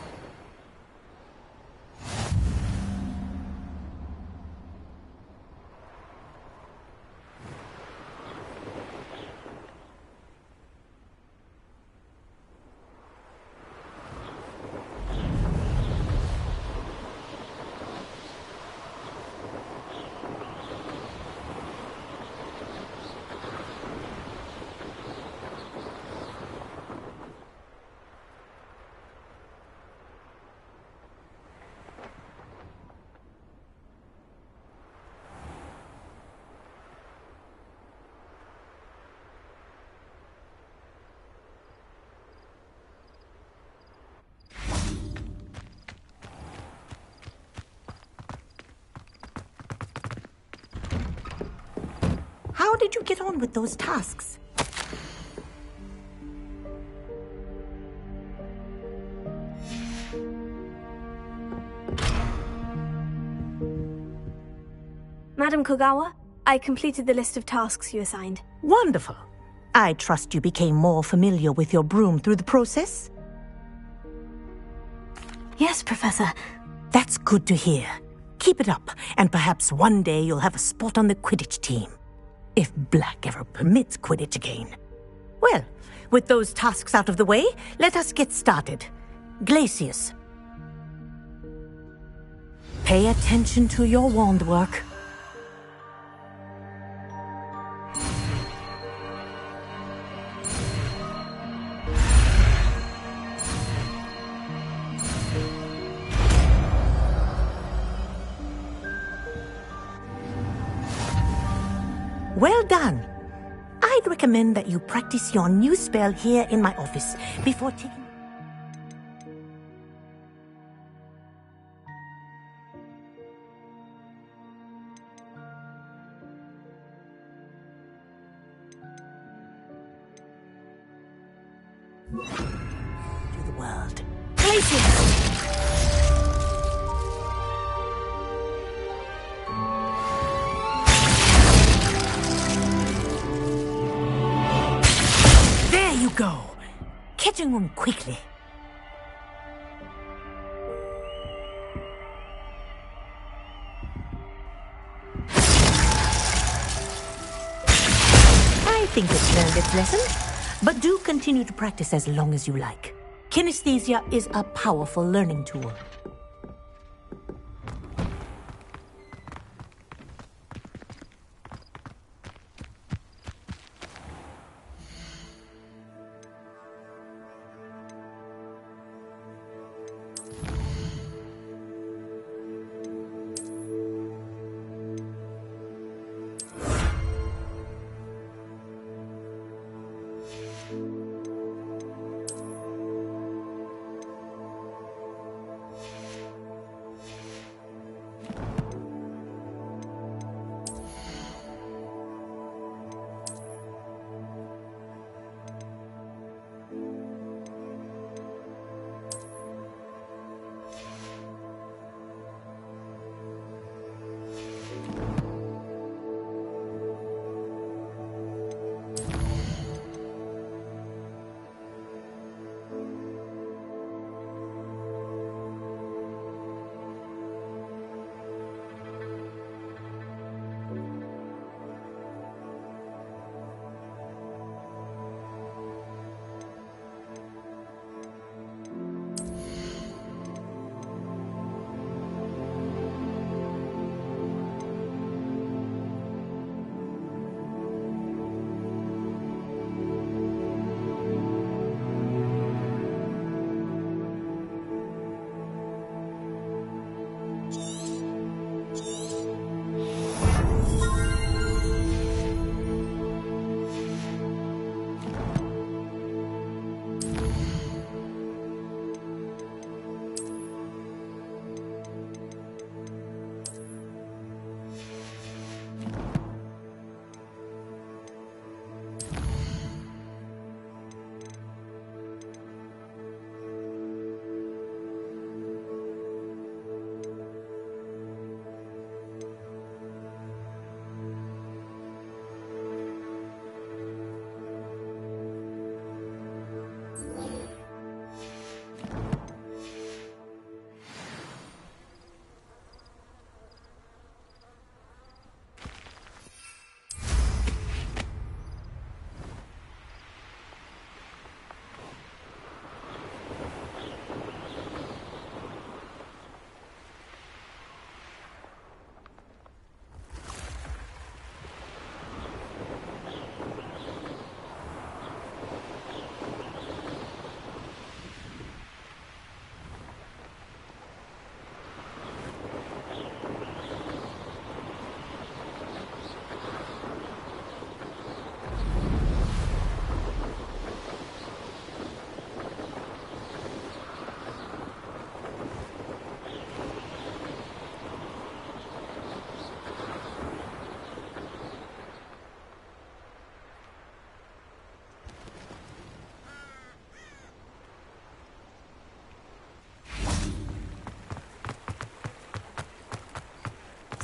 How did you get on with those tasks? Madam Kogawa, I completed the list of tasks you assigned. Wonderful. I trust you became more familiar with your broom through the process? Yes, Professor. That's good to hear. Keep it up, and perhaps one day you'll have a spot on the Quidditch team. If Black ever permits Quidditch again. Well, with those tasks out of the way, let us get started. Glacius. Pay attention to your wand work. Well done. I'd recommend that you practice your new spell here in my office before taking... to the world. Glacius! Go. Catching them quickly. I think it's learned its lesson, but do continue to practice as long as you like. Kinesthesia is a powerful learning tool.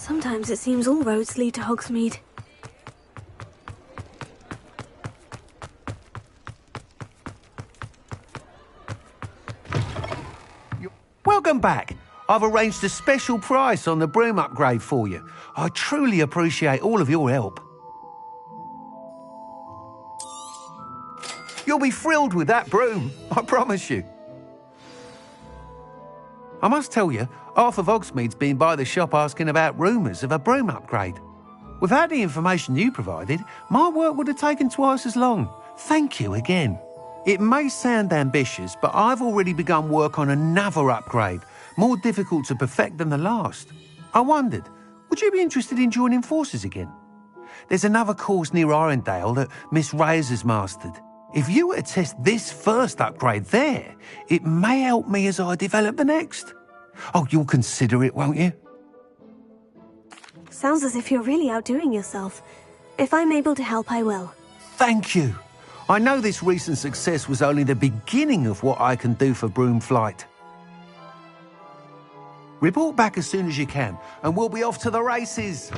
Sometimes it seems all roads lead to Hogsmeade. Welcome back. I've arranged a special price on the broom upgrade for you. I truly appreciate all of your help. You'll be thrilled with that broom, I promise you. I must tell you, half of Hogsmeade's been by the shop asking about rumours of a broom upgrade. Without the information you provided, my work would have taken twice as long. Thank you again. It may sound ambitious, but I've already begun work on another upgrade, more difficult to perfect than the last. I wondered, would you be interested in joining forces again? There's another course near Irondale that Miss Reyes has mastered. If you were to test this first upgrade there, it may help me as I develop the next. Oh, you'll consider it, won't you? Sounds as if you're really outdoing yourself. If I'm able to help, I will. Thank you. I know this recent success was only the beginning of what I can do for Broomflight. Report back as soon as you can, and we'll be off to the races.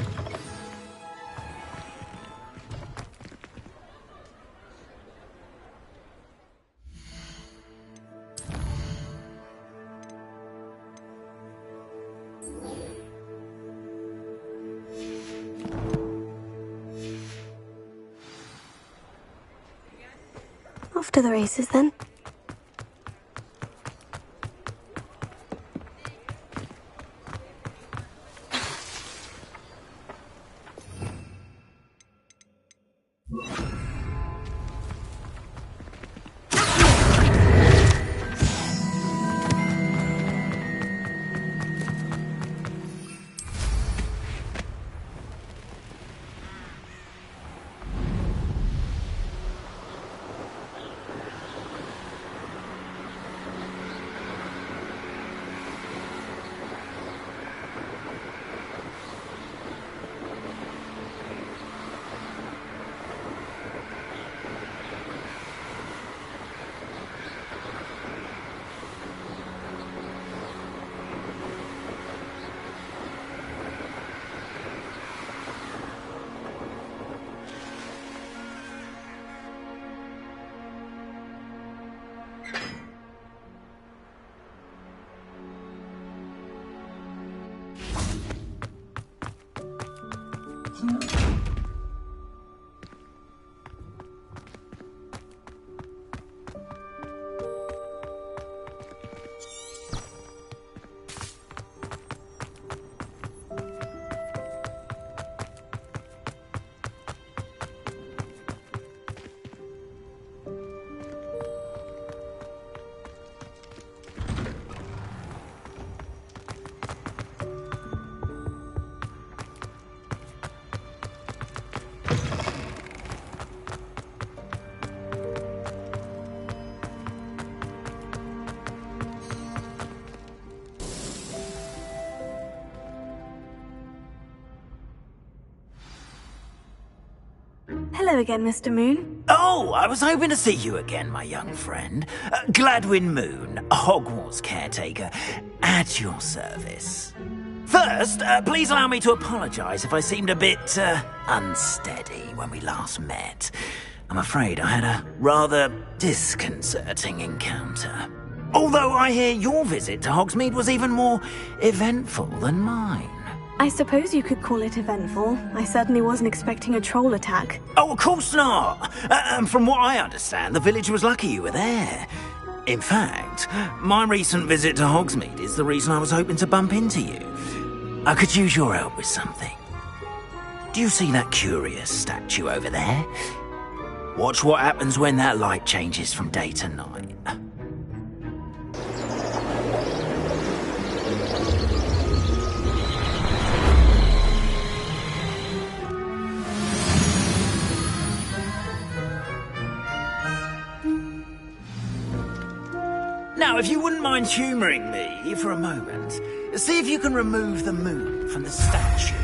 Off to the races, then. Hello again, Mr. Moon. Oh, I was hoping to see you again, my young friend. Gladwin Moon, Hogwarts caretaker, at your service. First, please allow me to apologise if I seemed a bit, unsteady when we last met. I'm afraid I had a rather disconcerting encounter. Although I hear your visit to Hogsmeade was even more eventful than mine. I suppose you could call it eventful. I certainly wasn't expecting a troll attack. Oh, of course not! From what I understand, the village was lucky you were there. In fact, my recent visit to Hogsmeade is the reason I was hoping to bump into you. I could use your help with something. Do you see that curious statue over there? Watch what happens when that light changes from day to night. Now, if you wouldn't mind humouring me for a moment, see if you can remove the moon from the statue.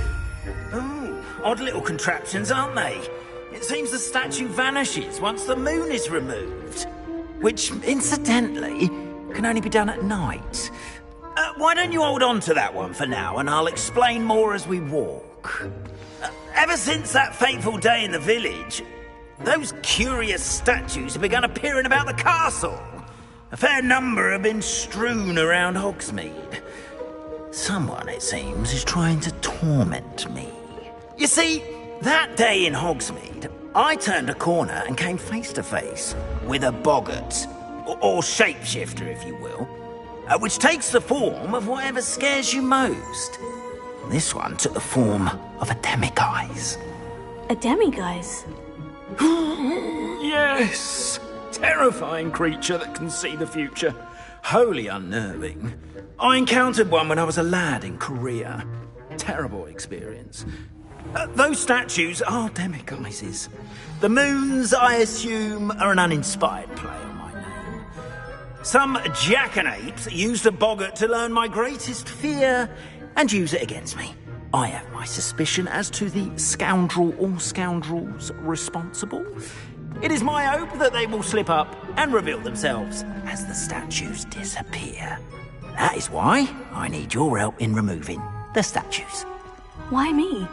Oh, odd little contraptions, aren't they? It seems the statue vanishes once the moon is removed. Which, incidentally, can only be done at night. Why don't you hold on to that one for now, and I'll explain more as we walk. Ever since that fateful day in the village, those curious statues have begun appearing about the castle. A fair number have been strewn around Hogsmeade. Someone, it seems, is trying to torment me. You see, that day in Hogsmeade, I turned a corner and came face to face with a boggart, or shapeshifter, if you will, which takes the form of whatever scares you most. This one took the form of a demiguise. A demiguise? Yes! Terrifying creature that can see the future. Wholly unnerving. I encountered one when I was a lad in Korea. Terrible experience. Those statues are demiguises. The moons, I assume, are an uninspired play on my name. Some jackanapes used a boggart to learn my greatest fear and use it against me. I have my suspicion as to the scoundrel or scoundrels responsible. It is my hope that they will slip up and reveal themselves as the statues disappear. That is why I need your help in removing the statues. Why me?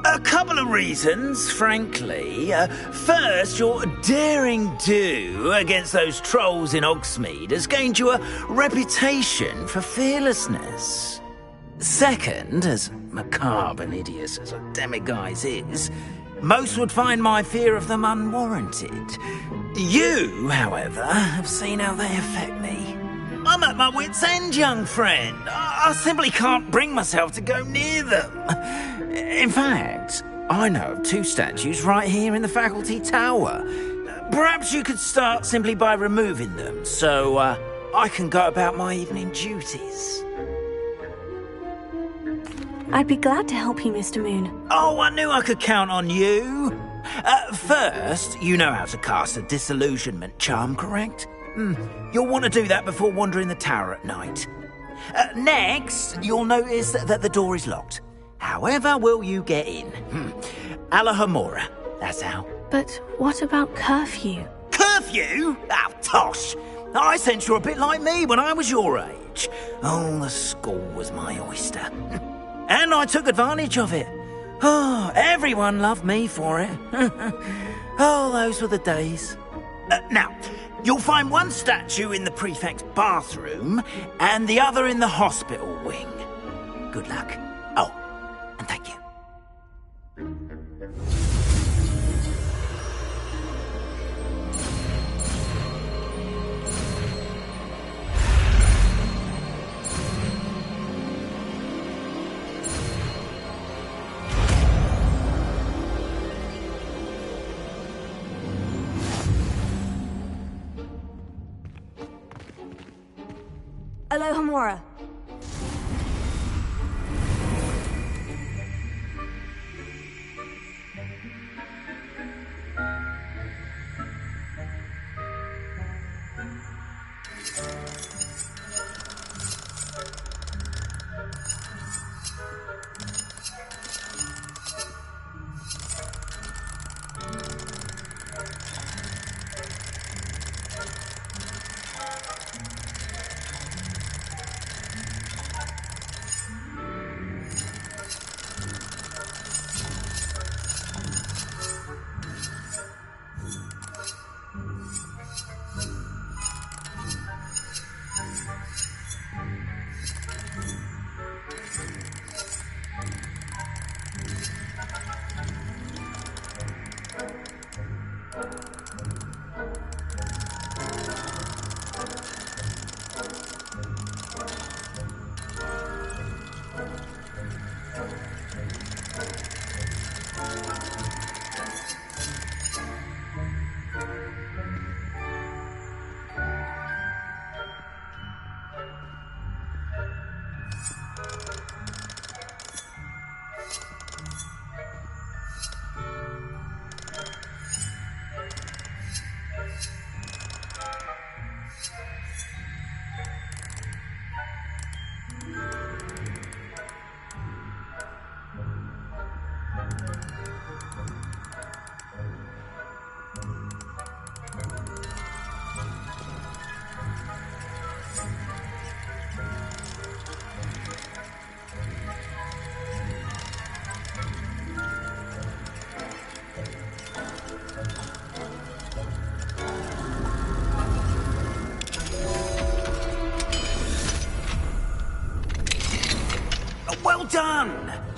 A couple of reasons, frankly. First, your daring do against those trolls in Hogsmeade has gained you a reputation for fearlessness. Second, as macabre and hideous as a demiguise is, most would find my fear of them unwarranted. You, however, have seen how they affect me. I'm at my wit's end, young friend. I simply can't bring myself to go near them. In fact, I know of 2 statues right here in the faculty tower. Perhaps you could start simply by removing them, so I can go about my evening duties. I'd be glad to help you, Mr. Moon. Oh, I knew I could count on you. First, you know how to cast a disillusionment charm, correct? You'll want to do that before wandering the tower at night. Next, you'll notice that the door is locked. However will you get in? Alahomora, that's how. But what about curfew? Curfew? Oh, tosh. I sense you're a bit like me when I was your age. Oh, the school was my oyster. And I took advantage of it. Oh, everyone loved me for it. Oh, those were the days. Now, you'll find one statue in the prefect's bathroom and the other in the hospital wing. Good luck. Oh, and thank you. Alohomora.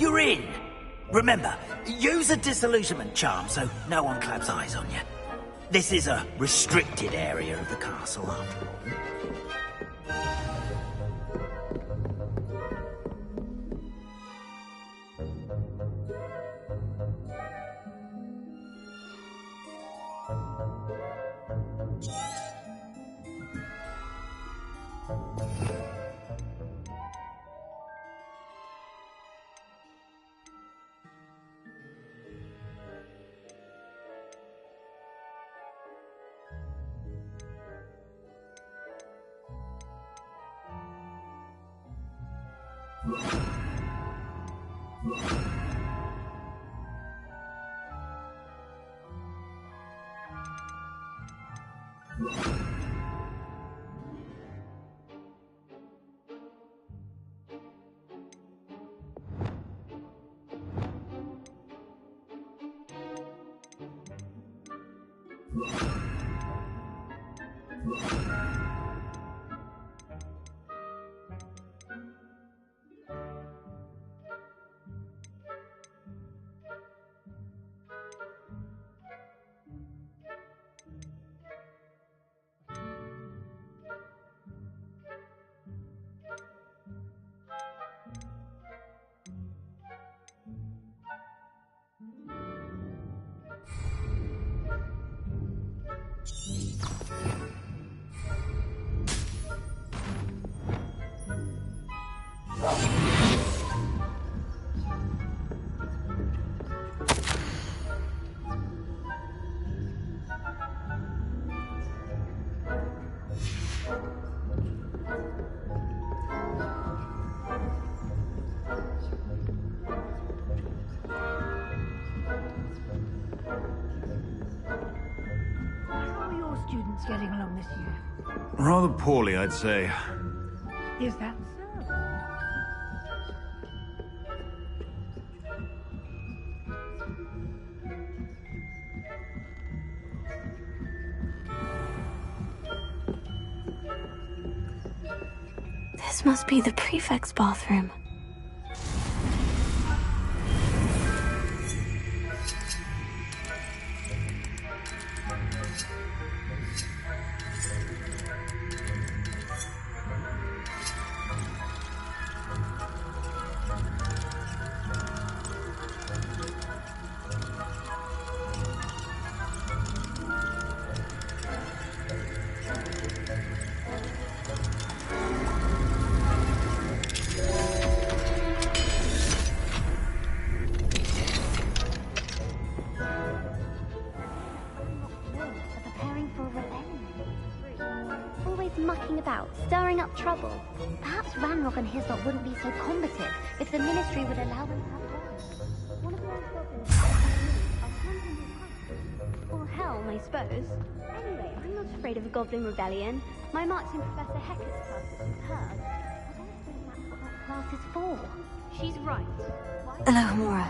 You're in. Remember, use a disillusionment charm so no one claps eyes on you. This is a restricted area of the castle, after all. Getting along this year? Rather poorly, I'd say. Is that so? This must be the prefect's bathroom. Mucking about, stirring up trouble. Perhaps Ranrock and his lot wouldn't be so combative if the Ministry would allow them to have fun. One of those goblins or Helm, I suppose. Anyway, I'm not afraid of a goblin rebellion. My mark's in Professor Hecat's class is hers. I don't think that's what that class is for. She's right. Alohomora.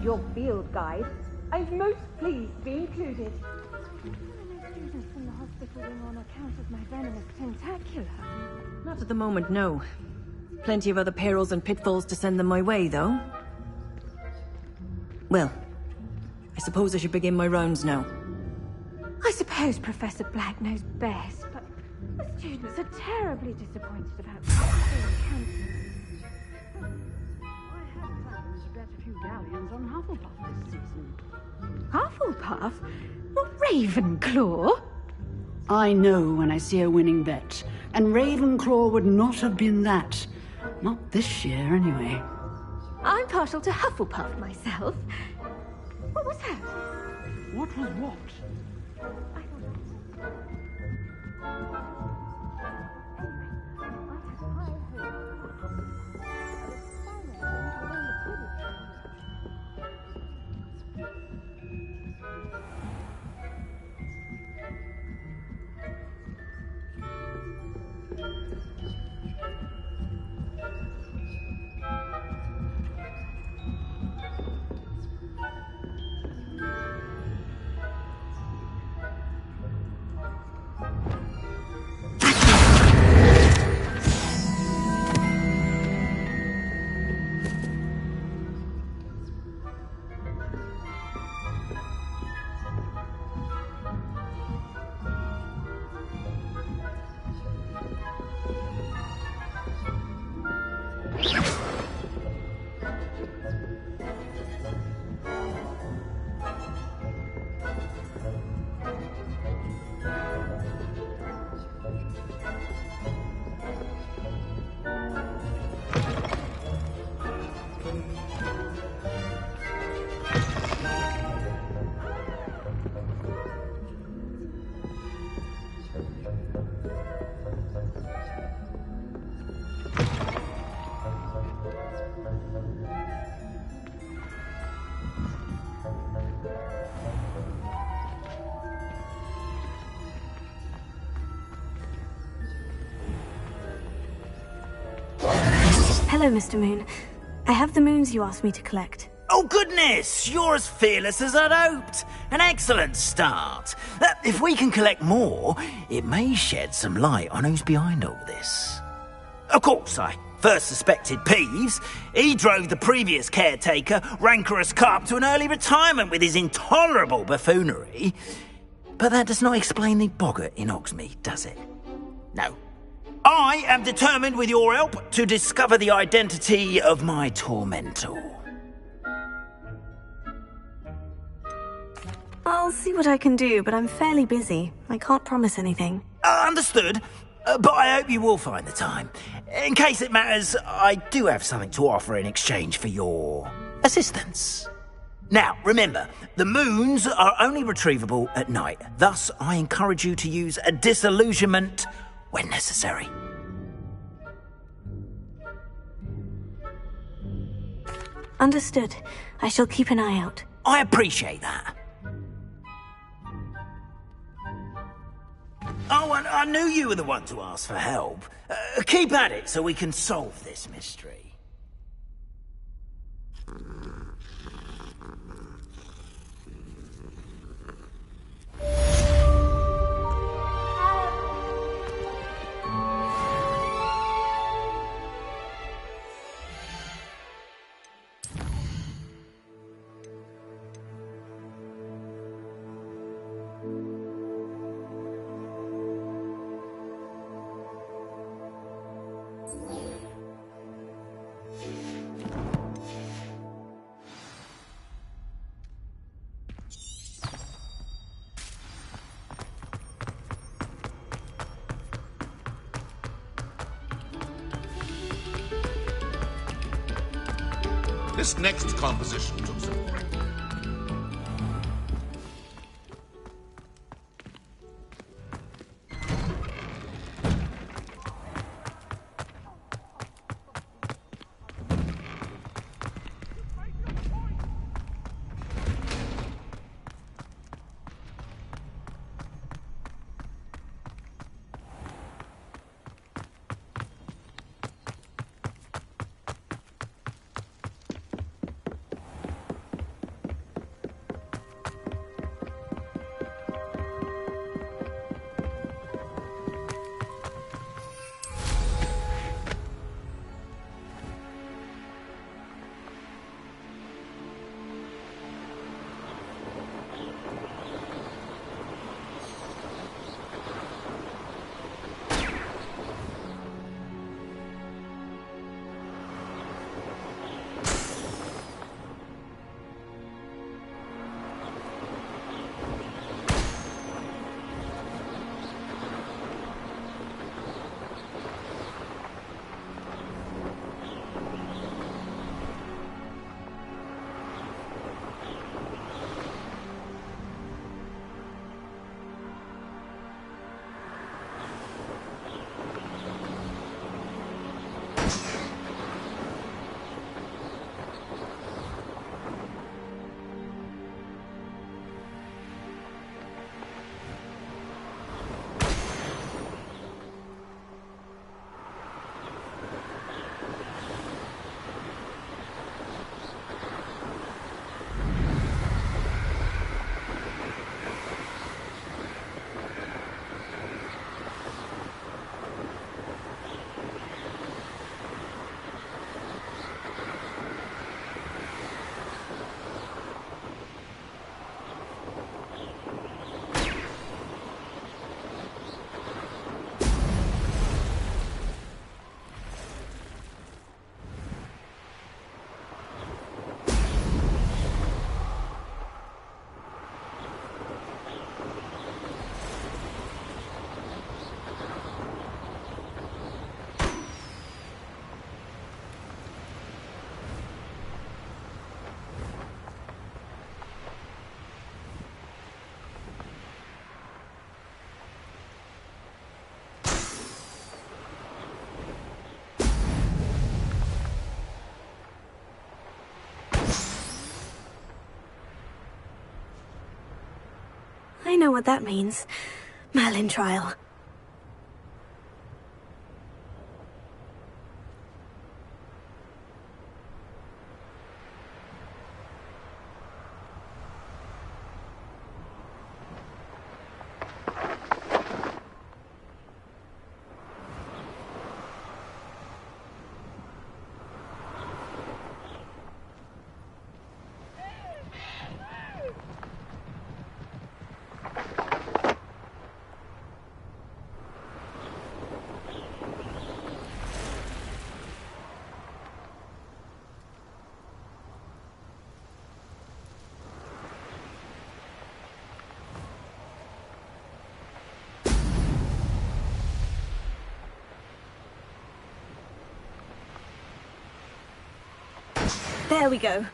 Your field guide. I'm most pleased to be included. There are no students from the hospital wing on account of my venomous tentacular. Not at the moment, no. Plenty of other perils and pitfalls to send them my way, though. Well, I suppose I should begin my rounds now. I suppose Professor Black knows best, but the students are terribly disappointed about cancer. A few galleons on Hufflepuff this season. Hufflepuff? Not Ravenclaw? I know when I see a winning bet. And Ravenclaw would not have been that. Not this year, anyway. I'm partial to Hufflepuff myself. What was that? What was what? Hello, Mr. Moon. I have the moons you asked me to collect. Oh, goodness! You're as fearless as I'd hoped. An excellent start. If we can collect more, it may shed some light on who's behind all this. Of course, I first suspected Peeves. He drove the previous caretaker, Rancorous Carp, to an early retirement with his intolerable buffoonery. But that does not explain the boggart in Hogsmeade, does it? No. I am determined, with your help, to discover the identity of my tormentor. I'll see what I can do, but I'm fairly busy. I can't promise anything. Understood. But I hope you will find the time. In case it matters, I do have something to offer in exchange for your assistance. Now, remember, the moons are only retrievable at night. Thus, I encourage you to use a disillusionment when necessary. Understood. I shall keep an eye out. I appreciate that. Oh, and I knew you were the one to ask for help. Keep at it so we can solve this mystery. This next composition took some... I know what that means. Merlin trial. There we go.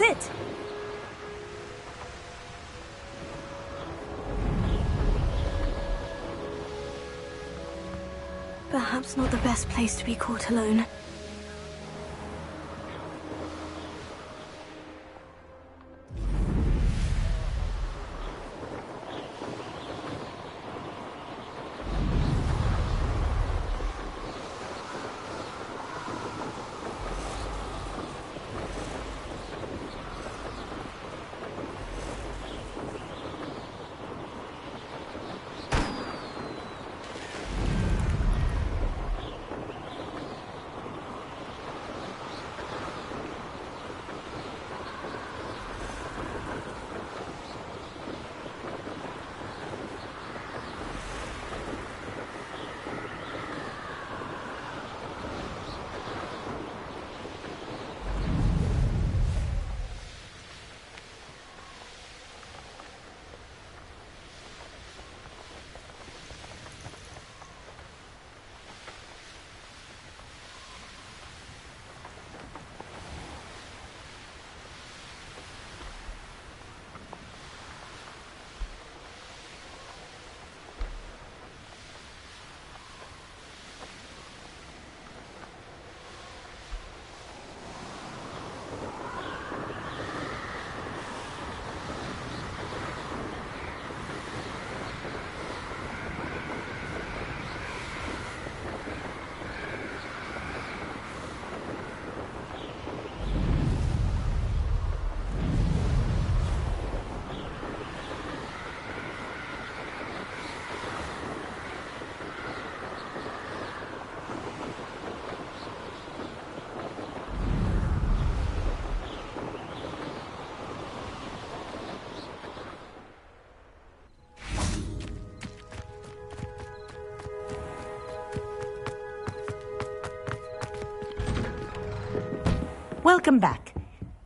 It. Perhaps not the best place to be caught alone. Welcome back.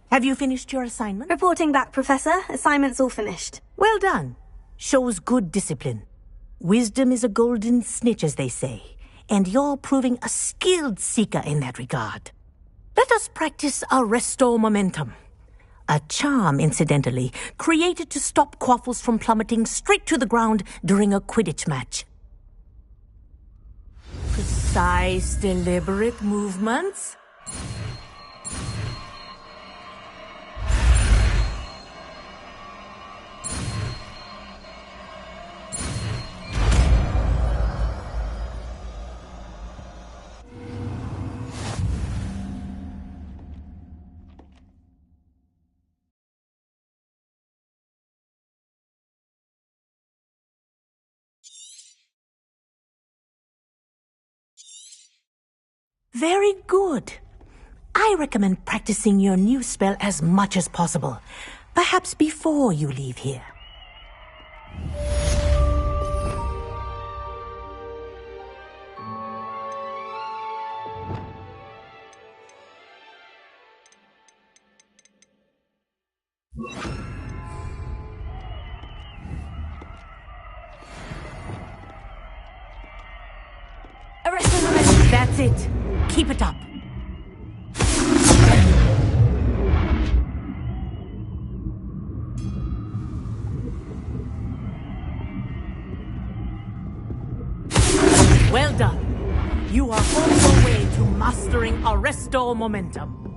Have you finished your assignment? Reporting back, Professor. Assignment's all finished. Well done. Shows good discipline. Wisdom is a golden snitch, as they say, and you're proving a skilled seeker in that regard. Let us practice Arresto Momentum. A charm, incidentally, created to stop quaffles from plummeting straight to the ground during a Quidditch match. Precise, deliberate movements. Very good. I recommend practicing your new spell as much as possible, perhaps before you leave here. That's it. Keep it up. Well done. You are on your way to mastering Arresto Momentum.